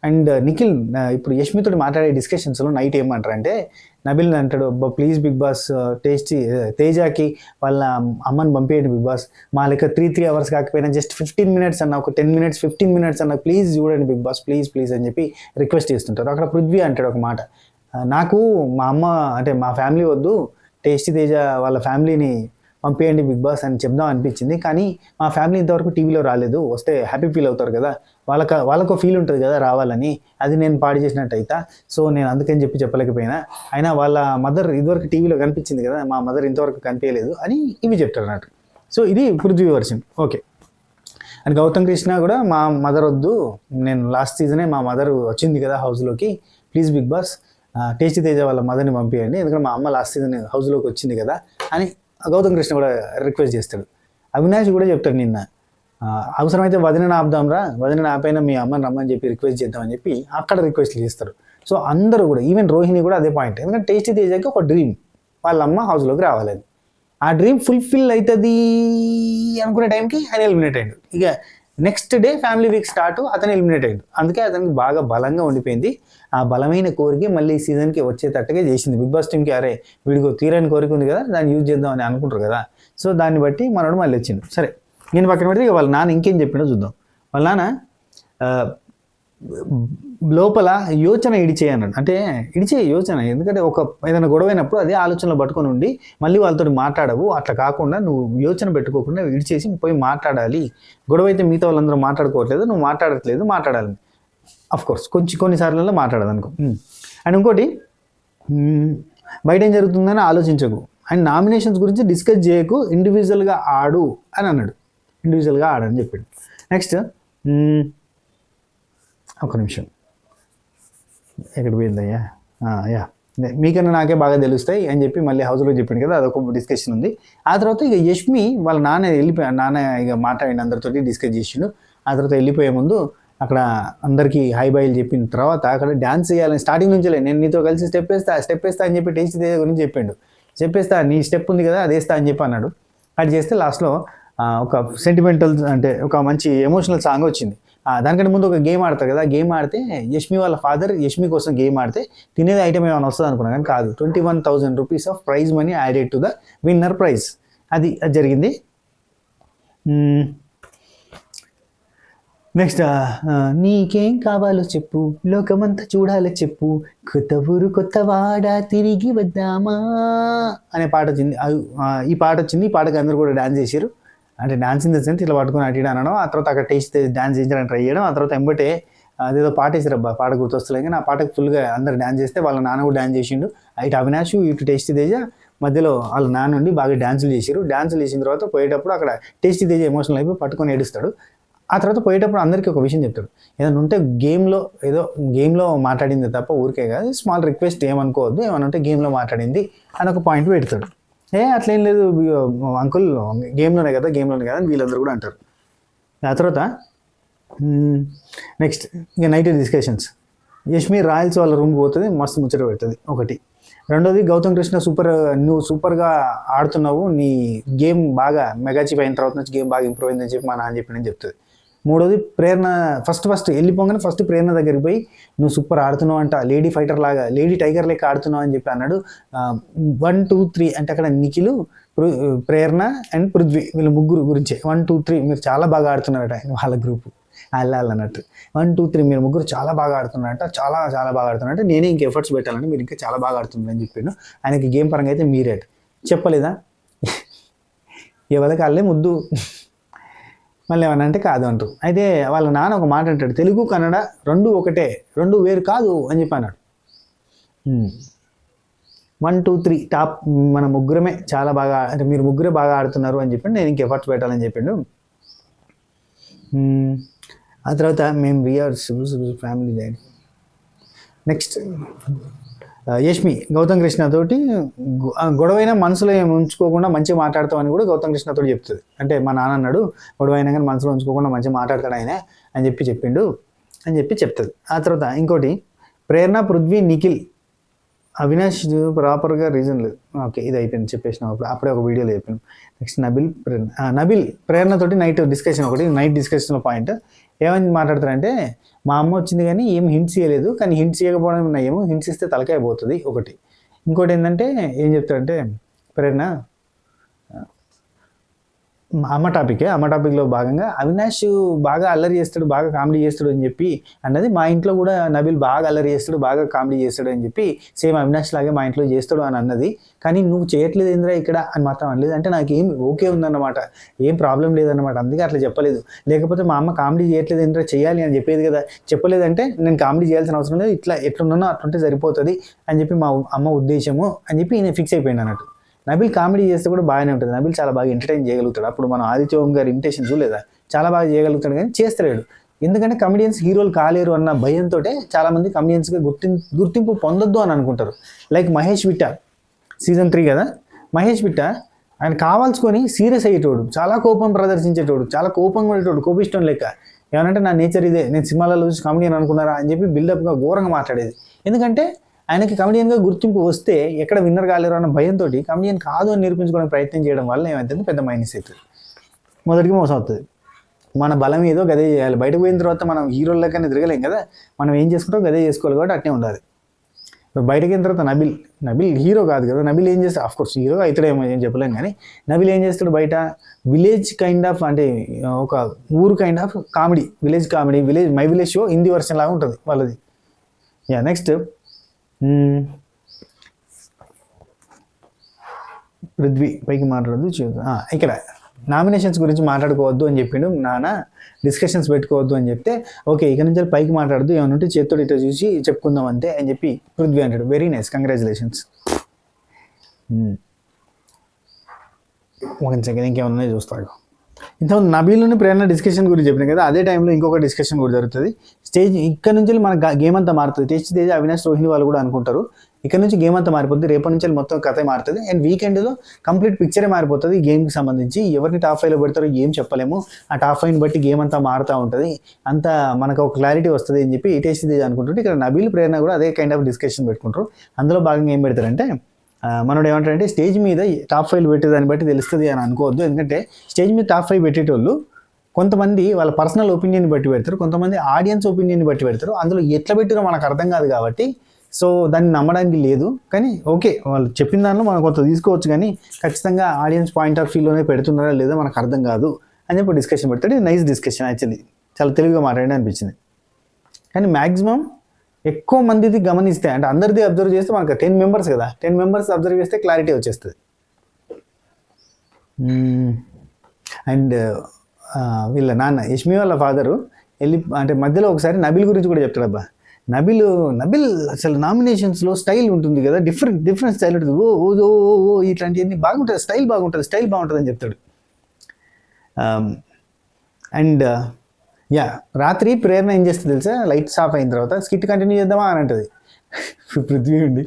అండ్ నిఖిల్ ఇప్పుడు యష్మితో మాట్లాడే డిస్కషన్స్లో నైట్ ఏమంటారంటే నబిల్ అంటాడు, ప్లీజ్ బిగ్ బాస్ తేజకి వాళ్ళ అమ్మని పంపేయండి బిగ్ బాస్, మా లెక్క 3 hours కాకపోయినా జస్ట్ 15 minutes అన్న, ఒక 10 minutes 15 minutes అన్న ప్లీజ్ చూడండి బిగ్ బాస్ ప్లీజ్ అని చెప్పి రిక్వెస్ట్ చేస్తుంటారు. అక్కడ పృథ్వీ అంటాడు ఒక మాట, నాకు మా అమ్మ అంటే మా ఫ్యామిలీ వద్దు, టేస్టీ తేజ వాళ్ళ ఫ్యామిలీని పంపేయండి బిగ్ బాస్ అని చెప్దాం అనిపించింది, కానీ మా ఫ్యామిలీ ఇంతవరకు టీవీలో రాలేదు, వస్తే హ్యాపీ ఫీల్ అవుతారు కదా, వాళ్ళకు ఫీల్ ఉంటుంది కదా రావాలని, అది నేను పాడు చేసినట్టు అయితే, సో నేను అందుకని చెప్పలేకపోయినా, అయినా వాళ్ళ మదర్ ఇదివరకు టీవీలో కనిపించింది కదా, మా మదర్ ఇంతవరకు కనిపించలేదు అని ఇవి చెప్తారు అన్నట్టు. సో ఇది Prithvi version. Okay. And Gautam Krishna కూడా మా మదర్ వద్దు, నేను లాస్ట్ సీజనే మా మదర్ వచ్చింది కదా హౌస్లోకి, please Bigg Boss tasty Teja వాళ్ళ మదర్ని పంపించండి, ఎందుకంటే మా అమ్మ లాస్ట్ సీజన్ హౌస్లోకి వచ్చింది కదా అని గౌతమ్ కృష్ణ కూడా రిక్వెస్ట్ చేస్తాడు. అవినాష్ కూడా చెప్తాడు నిన్న, అవసరమైతే వదిన ఆపుదాంరా, వదిన ఆపైనా మీ అమ్మని రమ్మని చెప్పి రిక్వెస్ట్ చేద్దామని చెప్పి అక్కడ రిక్వెస్ట్లు చేస్తారు. సో అందరూ కూడా, ఈవెన్ రోహిణి కూడా అదే పాయింట్, ఎందుకంటే టేస్టీ తేజకి ఒక డ్రీమ్ వాళ్ళ అమ్మ హౌస్లోకి రావాలని, ఆ డ్రీమ్ ఫుల్ఫిల్ అవుతుంది అనుకునే టైంకి ఆయన ఎలిమినేట్ అయ్యాడు. ఇక next day family week start, అతను ఎలిమినేట్ అయ్యాడు. అందుకే అతనికి బాగా బలంగా ఉండిపోయింది. ఆ బలమైన కోరిక మళ్ళీ ఈ సీజన్కి వచ్చేటట్టుగా చేసింది బిగ్ బాస్ టీమ్కి. అరే వీడికి తీరని కోరిక ఉంది కదా, దాన్ని యూజ్ చేద్దాం అని అనుకుంటారు కదా, సో దాన్ని బట్టి మనోడు మళ్ళీ వచ్చిండు. సరే నేను పక్కన పెడితే ఇక వాళ్ళ నాన్న ఇంకేం చెప్పిండో చూద్దాం. వాళ్ళ నాన్న లోపల యోచన ఇడిచే అన్నాడు, అంటే ఇడిచే యోచన, ఎందుకంటే ఒక ఏదైనా గొడవైనప్పుడు అదే ఆలోచనలో పట్టుకొని ఉండి మళ్ళీ వాళ్ళతో మాట్లాడవు, అట్లా కాకుండా నువ్వు యోచన పెట్టుకోకుండా ఇడిచేసి పోయి మాట్లాడాలి. గొడవ అయితే మిగతా వాళ్ళందరూ మాట్లాడుకోవట్లేదు, నువ్వు మాట్లాడాలి. అఫ్కోర్స్ కొన్నిసార్లలో మాట్లాడదనుకో. అండ్ ఇంకోటి, బయట ఏం జరుగుతుందని ఆలోచించకు, అండ్ నామినేషన్స్ గురించి డిస్కస్ చేయకు, ఇండివిజువల్గా ఆడు అని అన్నాడు. ఇండివిజువల్గా ఆడని చెప్పాడు. నెక్స్ట్ ఒక నిమిషం, ఎక్కడ పోయిందయ్యా, యా మీకన్నా నాకే బాగా తెలుస్తాయి అని చెప్పి మళ్ళీ హౌస్లో చెప్పింది కదా, అదొక డిస్కషన్ ఉంది. ఆ తర్వాత ఇక యష్మి వాళ్ళ నాన్న ఇక మాట్లాడిన అందరితోటి డిస్కస్ చేసిండు. ఆ తర్వాత వెళ్ళిపోయే ముందు అక్కడ అందరికీ హై బైలు చెప్పిన తర్వాత అక్కడ డ్యాన్స్ చేయాలని స్టార్టింగ్ నుంచే, నేను నీతో కలిసి స్టెప్ వేస్తా అని చెప్పి టేస్ట్ గురించి చెప్పాడు. చెప్పేస్తా, నీ స్టెప్ ఉంది కదా అది వేస్తా అని చెప్పి అన్నాడు. కట్ చేస్తే లాస్ట్లో ఒక సెంటిమెంటల్ అంటే ఒక మంచి ఎమోషనల్ సాంగ్ వచ్చింది. దానికంటే ముందు ఒక గేమ్ ఆడతారు కదా, గేమ్ ఆడితే యష్మి వాళ్ళ ఫాదర్ యష్మి కోసం గేమ్ ఆడితే తినేది ఐటమ్ ఏమైనా వస్తుంది అనుకున్నాను, కానీ కాదు. 21,000 rupees of prize money added to the winner praise. అది జరిగింది. నెక్స్ట్ నీకేం కావాలో చెప్పు, లోకమంతా చూడాలో చెప్పు, కొత్త ఊరు కొత్త వాడ తిరిగి వద్దామా అనే పాట వచ్చింది. ఈ పాట వచ్చింది. ఈ పాటకి అందరూ కూడా డాన్స్ చేశారు. అంటే డాన్స్ ఇన్ ద సెన్స్ ఇట్లా పట్టుకుని అటు ఇటు అనడం, ఆ తర్వాత అక్కడ టేస్ట్ డాన్స్ చేయించడానికి ట్రై చేయడం, ఆ తర్వాత ఎంబటే అదేదో పాట వేసారు అబ్బా, పాట గుర్తొస్తలే కానీ ఆ పాటకు ఫుల్గా అందరు డాన్స్ చేస్తే వాళ్ళ నాన్న కూడా డాన్స్ చేసిండు. ఇటు అవినాష్ ఇటు టేస్టీ తేజ మధ్యలో వాళ్ళ నాన్న ఉండి బాగా డ్యాన్సులు చేశారు. డ్యాన్సులు చేసిన తర్వాత పోయేటప్పుడు అక్కడ టేస్టీ తేజ ఎమోషనల్ అయిపోయి పట్టుకొని ఏడుస్తాడు. ఆ తర్వాత పోయేటప్పుడు అందరికీ ఒక విషయం చెప్తాడు, ఏదైనా ఉంటే గేమ్లో మాట్లాడింది తప్ప ఊరికే కాదు, స్మాల్ రిక్వెస్ట్ ఏమనుకోవద్దు, ఏమైనా ఉంటే గేమ్లో మాట్లాడింది అని ఒక పాయింట్ పెడతాడు. అట్లేం లేదు అంకుల్, గేమ్లోనే కదా అని వీళ్ళందరూ కూడా అంటారు. ఆ తర్వాత నెక్స్ట్ ఇక నైట్ డిస్కషన్స్. యష్మి రాయల్స్ వాళ్ళ రూమ్కి పోతుంది, మస్తు ముచ్చట పెడుతుంది ఒకటి. రెండోది గౌతమ్ కృష్ణ నువ్వు సూపర్గా ఆడుతున్నావు, నీ గేమ్ బాగా మెగా చీఫ్ అయిన తర్వాత నుంచి గేమ్ బాగా ఇంప్రూవ్ అయిందని చెప్పి మా నాన్న చెప్పిందని చెప్తుంది. మూడోది ప్రేరణ ఫస్ట్ వెళ్ళిపోగానే ఫస్ట్ ప్రేరణ దగ్గరికి పోయి నువ్వు సూపర్ ఆడుతున్నావు అంట, లేడీ ఫైటర్ లాగా, లేడీ టైగర్ లెక్క ఆడుతున్నావు అని చెప్పి అన్నాడు. 1, 2, 3 అంటే అక్కడ నిఖిలు, ప్రేరణ అండ్ పృథ్వీ వీళ్ళ ముగ్గురు గురించే 1, 2, 3 మీరు చాలా బాగా ఆడుతున్నారట వాళ్ళ గ్రూపు అన్నట్టు. 1, 2, 3 మీరు ముగ్గురు చాలా బాగా ఆడుతున్నారట, చాలా చాలా బాగా ఆడుతున్నారంటే నేనే ఇంక ఎఫర్ట్స్ పెట్టాలంటే మీరు ఇంకా చాలా బాగా ఆడుతున్నారని చెప్పాను. ఆయనకి గేమ్ పరంగా అయితే మీరేట చెప్పలేదా, ఎవరికి వాళ్ళే ముద్దు, మళ్ళీ ఏమన్నా అంటే కాదు అంటారు. అయితే వాళ్ళ నాన్న ఒక మాట అంటాడు, తెలుగు కన్నడ 2 ఒకటే, 2 వేరు కాదు అని చెప్పి అన్నాడు. 1, 2, 3 టాప్ మన ముగ్గురమే చాలా బాగా, అంటే మీరు ముగ్గురే బాగా ఆడుతున్నారు అని చెప్పి నేను ఇంక ఎఫర్ట్స్ పెట్టాలని చెప్పిండు. ఆ తర్వాత మేము VR family daddy. Next Yashmi Gautam Krishna తోటి గొడవైనా మనసులో ఏమి ఉంచుకోకుండా మంచిగా మాట్లాడతామని కూడా గౌతమ్ కృష్ణతో చెప్తుంది. అంటే మా నాన్న అన్నాడు గొడవైనా కానీ మనసులో ఉంచుకోకుండా మంచిగా మాట్లాడతాడు ఆయన అని చెప్పిండు అని చెప్తుంది. ఆ తర్వాత ఇంకోటి ప్రేరణ, పృథ్వీ, నిఖిల్, అవినాష్ ప్రాపర్గా రీజన్ లేదు. ఓకే, ఇది అయిపోయింది చెప్పేసినాం, అప్పుడే ఒక వీడియోలో చెప్పాను. నెక్స్ట్ నబిల్ ప్రేరణతోటి నైట్ డిస్కషన్లో పాయింట్ ఏమని మాట్లాడతారంటే, మా అమ్మ వచ్చింది కానీ ఏం హింట్స్ ఇవ్వలేదు, కానీ హింట్స్ ఇవ్వకపోవడం ఏమో, హింట్స్ ఇస్తే తలకాయ పోతుంది ఒకటి. ఇంకోటి ఏంటంటే ఏం చెప్తారంటే ప్రేరణ అమ్మ టాపిక్లో భాగంగా అవినాష్ బాగా అల్లరి చేస్తాడు, బాగా కామెడీ చేస్తాడు అని చెప్పి అన్నది. మా ఇంట్లో కూడా నబిల్ బాగా అల్లరి చేస్తాడు, బాగా కామెడీ చేస్తాడు అని చెప్పి సేమ్ అవినాష్ లాగే మా ఇంట్లో చేస్తాడు అని అన్నది. కానీ నువ్వు చేయట్లేదు ఏంద్రా ఇక్కడ అని మాత్రం అనలేదు. అంటే నాకు ఏం ఓకే ఉందన్నమాట, ఏం ప్రాబ్లం లేదన్నమాట, అందుకే అట్లా చెప్పలేదు. లేకపోతే మా అమ్మ కామెడీ చేయట్లేదు ఏంద్రా చేయాలి అని చెప్పేది కదా, చెప్పలేదంటే నేను కామెడీ చేయాల్సిన అవసరం లేదు, ఇట్లా ఎట్లున్నానో అట్లుంటే సరిపోతుంది అని చెప్పి మా అమ్మ ఉద్దేశము అని చెప్పి నేను ఫిక్స్ అయిపోయాను అన్నట్టు. నబిల్ కామెడీ చేస్తే కూడా బాగానే ఉంటుంది, నబిల్ చాలా బాగా ఎంటర్టైన్ చేయగలుగుతాడు. అప్పుడు మనం ఆదిత్య ఓం గారి ఇమిటేషన్ చూడలేదా, చాలా బాగా చేయగలుగుతాడు కానీ చేస్తలేడు. ఎందుకంటే కమెడియన్స్ హీరోలు కాలేరు అన్న భయంతో చాలామంది కమెడియన్స్గా గుర్తింపు పొందొద్దు అని అనుకుంటారు. లైక్ మహేష్ విట్ట సీజన్ 3 కదా, మహేష్ విట్ట ఆయన కావాల్సుకొని సీరియస్ అయ్యేటోడు, చాలా కోపం ప్రదర్శించేటోడు, చాలా కోపంగా ఉండేటోడు, కోపిష్టం లెక్క. ఏమనంటే నా నేచర్ ఇదే, నేను సినిమాలలో చూసి కమెడియన్ అనుకున్నారా అని చెప్పి బిల్డప్గా ఘోరంగా మాట్లాడేది. ఎందుకంటే ఆయనకి కమెడియన్గా గుర్తింపు వస్తే ఎక్కడ విన్నర్ కాలేరు అన్న భయంతో కమెడియన్ కాదు అని నిరూపించుకోవడానికి ప్రయత్నం చేయడం వల్ల ఏమవుతుంది, పెద్ద మైనస్ అవుతుంది, మొదటికి మోసం అవుతుంది. మన బలం ఏదో గదే చేయాలి. బయటకు పోయిన తర్వాత మనం హీరోల లెక్కనే తిరగలేం కదా, మనం ఏం చేసుకుంటాం గదే చేసుకోవాలి కాబట్టి అట్నే ఉండాలి. బయటకు అయిన తర్వాత నబిల్ హీరో కాదు కదా, నబిల్ ఏం చేస్తాడు, ఆఫ్కోర్స్ హీరో అవుతాడేమో ఏం చెప్పలేం కానీ నబిల్ ఏం చేస్తాడు బయట విలేజ్ కైండ్ ఆఫ్, అంటే ఒక ఊరు kind of comedy, village my village show Hindi version లాగా ఉంటుంది వాళ్ళది. నెక్స్ట్ పృథ్వీ పైకి మాట్లాడద్దు ఇక్కడ నామినేషన్స్ గురించి మాట్లాడుకోవద్దు అని చెప్పిండు నాన్న, డిస్కషన్స్ పెట్టుకోవద్దు అని చెప్తే ఓకే ఇక నుంచి పైకి మాట్లాడద్దు, ఏమైనా ఉంటే చేత్తో ఇట్లా చూసి చెప్పుకుందాం అంతే అని చెప్పి పృథ్వీ అంటాడు. Very nice, congratulations. ఒక సెకండ్ ఇంకేమన్నా చూస్తాడు. ఇంతకుముందు నబీల్ని ప్రేరణ డిస్కషన్ గురించి చెప్పిన కదా, అదే టైంలో ఇంకొక డిస్కషన్ కూడా జరుగుతుంది. స్టేజ్ ఇక్కడ నుంచి మన గేమ్ అంతా మారుతుంది. టేస్ట్ తేజ్, అవినాష్, రోహిణి వాళ్ళు కూడా అనుకుంటారు ఇక్కడ నుంచి గేమ్ అంతా మారిపోతుంది, రేపటి నుంచి మొత్తం కథ మారుతుంది. అండ్ వీకెండ్లో కంప్లీట్ పిక్చరే మారిపోతుంది గేమ్కి సంబంధించి. ఎవరిని టాప్ 5లో పెడతారో ఏం చెప్పలేము, ఆ టాప్ 5ని బట్టి గేమ్ అంతా మారుతూ ఉంటుంది, అంతా మనకు ఒక క్లారిటీ వస్తుంది అని చెప్పి టేస్ట్ తేజ్ అనుకుంటుంటే ఇక్కడ నబీల్, ప్రేరణ కూడా అదే కైండ్ ఆఫ్ డిస్కషన్ పెట్టుకుంటారు. అందులో భాగంగా ఏం పెడతారంటే మనోడు ఏమంటారంటే స్టేజ్ మీద టాప్ 5 పెట్టేదాన్ని బట్టి తెలుస్తుంది అని అనుకోవద్దు. ఎందుకంటే స్టేజ్ మీద టాప్ 5 పెట్టేటోళ్ళు కొంతమంది వాళ్ళ పర్సనల్ ఒపీనియన్ బట్టి పెడతారు, కొంతమంది ఆడియన్స్ ఒపీనియన్ బట్టి పెడతారు. అందులో ఎట్లా పెట్టారో మనకు అర్థం కాదు కాబట్టి సో దాన్ని నమ్మడానికి లేదు. కానీ ఓకే, వాళ్ళు చెప్పిన దానిలో మనం కొంత తీసుకోవచ్చు, కానీ ఖచ్చితంగా ఆడియన్స్ పాయింట్ ఆఫ్ వ్యూలోనే పెడుతున్నారా లేదా మనకు అర్థం కాదు అని చెప్పి డిస్కషన్ పెడతాడు. నైస్ డిస్కషన్, యాక్చువల్లీ చాలా తెలివిగా మాట్లాడి అనిపించింది. కానీ మ్యాక్సిమం ఎక్కువ మందిది గమనిస్తే, అంటే అందరిది అబ్జర్వ్ చేస్తే మనకు 10 మెంబర్స్ కదా, 10 మెంబర్స్ అబ్జర్వ్ చేస్తే క్లారిటీ వచ్చేస్తుంది. అండ్ వీళ్ళ నాన్న యష్మి వాళ్ళ ఫాదరు వెళ్ళి అంటే మధ్యలో ఒకసారి నబిల్ గురించి కూడా చెప్తాడు. అబ్బా నబిల్ అసలు నామినేషన్స్లో స్టైల్ ఉంటుంది కదా, డిఫరెంట్ స్టైల్ ఉంటుంది, ఓ ఇట్లాంటివన్నీ బాగుంటుంది, స్టైల్ బాగుంటుంది అని చెప్తాడు. అండ్ రాత్రి ప్రేరణ ఏం చేస్తుంది తెలుసా, లైట్స్ ఆఫ్ అయిన తర్వాత స్కిట్ కంటిన్యూ చేద్దామా అని అంటుంది. పృథ్వీ ఉండి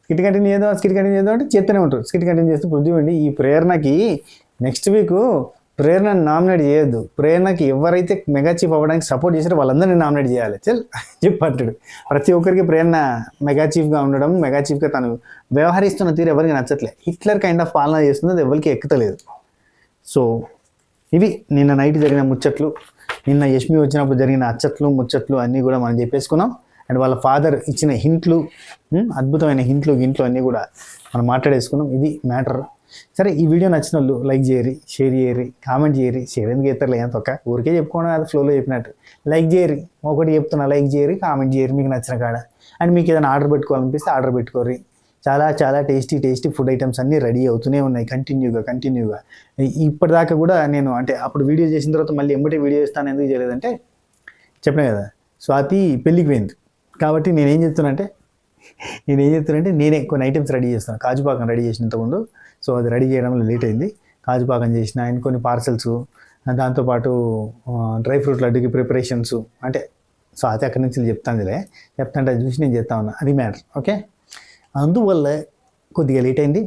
స్కిట్ కంటిన్యూ చేద్దాం అంటే చేస్తూనే ఉంటారు. స్కిట్ కంటిన్యూ చేస్తే పృథ్వీ ఉండి ఈ ప్రేరణకి నెక్స్ట్ వీక్ ప్రేరణను నామినేట్ చేయొద్దు, ప్రేరణకి ఎవరైతే మెగా చీఫ్ అవ్వడానికి సపోర్ట్ చేశారో వాళ్ళందరినీ నామినేట్ చేయాలి చెప్పంటాడు. ప్రతి ఒక్కరికి ప్రేరణ మెగా చీఫ్గా ఉండడం, మెగా చీఫ్గా తను వ్యవహరిస్తున్న తీరు ఎవరికి నచ్చట్లే, హిట్లర్ కైండ్ ఆఫ్ పాలన చేస్తుంది, అది ఎవరికి ఎక్కుతలేదు. సో ఇవి నిన్న నైట్ జరిగిన ముచ్చట్లు, నిన్న యష్మి వచ్చినప్పుడు జరిగిన ముచ్చట్లు అన్నీ కూడా మనం చెప్పేసుకున్నాం. అండ్ వాళ్ళ ఫాదర్ ఇచ్చిన హింట్లు, అద్భుతమైన గింట్లు అన్నీ కూడా మనం మాట్లాడేసుకున్నాం. ఇది మ్యాటర్. సరే, ఈ వీడియో నచ్చిన వాళ్ళు లైక్ చేయరి, షేర్ చేయరి, కామెంట్ చేయరి. షేర్ ఎందుకు చేస్తారు ఎంత ఒక్క ఊరికే చెప్పుకోవడం అది ఫ్లోలో చెప్పినట్టు. లైక్ చేయరి, ఒకటి చెప్తున్నా, లైక్ చేయరి, కామెంట్ చేయరి మీకు నచ్చిన కాడ. అండ్ మీకు ఏదైనా ఆర్డర్ పెట్టుకోవాలనిపిస్తే ఆర్డర్ పెట్టుకోరి. చాలా టేస్టీ ఫుడ్ ఐటమ్స్ అన్నీ రెడీ అవుతూనే ఉన్నాయి కంటిన్యూగా. ఇప్పటిదాకా కూడా నేను అంటే అప్పుడు వీడియో చేసిన తర్వాత మళ్ళీ ఎంబటే వీడియో ఇస్తాను ఎందుకు చేయలేదంటే చెప్పినా కదా, స్వాతి పెళ్ళికి పోయింది కాబట్టి నేనేం చెప్తున్నానంటే నేనే కొన్ని ఐటమ్స్ రెడీ చేస్తాను. కాజుపాకం రెడీ చేసిన ఇంతకుముందు, సో అది రెడీ చేయడంలో లేట్ అయింది. కాజుపాకం చేసిన అండ్ కొన్ని పార్సల్స్, దాంతోపాటు డ్రై ఫ్రూట్ లడ్డుకి ప్రిపరేషన్స్, అంటే సో అది అక్కడి నుంచి చెప్తానులే, చెప్తాంటే అది చూసి నేను చేస్తా ఉన్నా, అది మ్యాటర్. ఓకే, అందువల్ల కొద్దిగా లేట్ అయింది.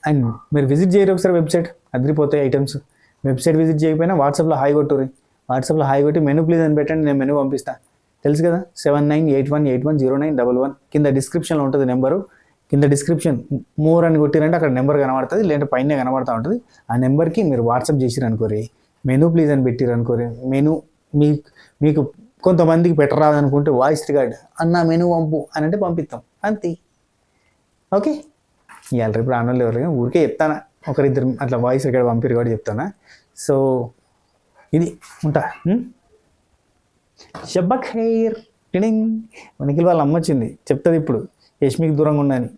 అండ్ మీరు విజిట్ చేయరు ఒకసారి వెబ్సైట్, అదిరిపోతాయి ఐటమ్స్. వెబ్సైట్ విజిట్ చేయకపోయినా వాట్సాప్లో హాయ్ కొట్టుర్రి, వాట్సాప్లో హాయ్ కొట్టి మెనూ ప్లీజ్ అని పెట్టండి, నేను మెనూ పంపిస్తాను. తెలుసు కదా, 7981810911 కింద డిస్క్రిప్షన్లో ఉంటుంది నెంబరు. కింద డిస్క్రిప్షన్ మోర్ అని కొట్టిరంటే అక్కడ నెంబర్ కనబడుతుంది, లేదంటే పైన కనబడుతూ ఉంటుంది. ఆ నెంబర్కి మీరు వాట్సాప్ చేసిరు అనుకోరి, మెనూ ప్లీజ్ అని పెట్టిరు అనుకోరి, మెనూ మీకు కొంతమందికి పెట్టరాదనుకుంటే వాయిస్ రికార్డ్ అన్న మెనూ పంపు అని అంటే పంపిస్తాం, అంతే. ఓకే, ఇవాళ రేపు రానోళ్ళు ఎవరు ఊరికే చెప్తానా, ఒకరిద్దరు అట్లా వాయిస్ రికార్డ్ పంపిరు కూడా చెప్తానా. సో ఇది ఉంటా. షబ్బక్ హెయిర్ టిడింగ్. నిఖిల్ వాళ్ళ అమ్మ వచ్చింది, చెప్తుంది ఇప్పుడు యష్మికి దూరంగా ఉండని.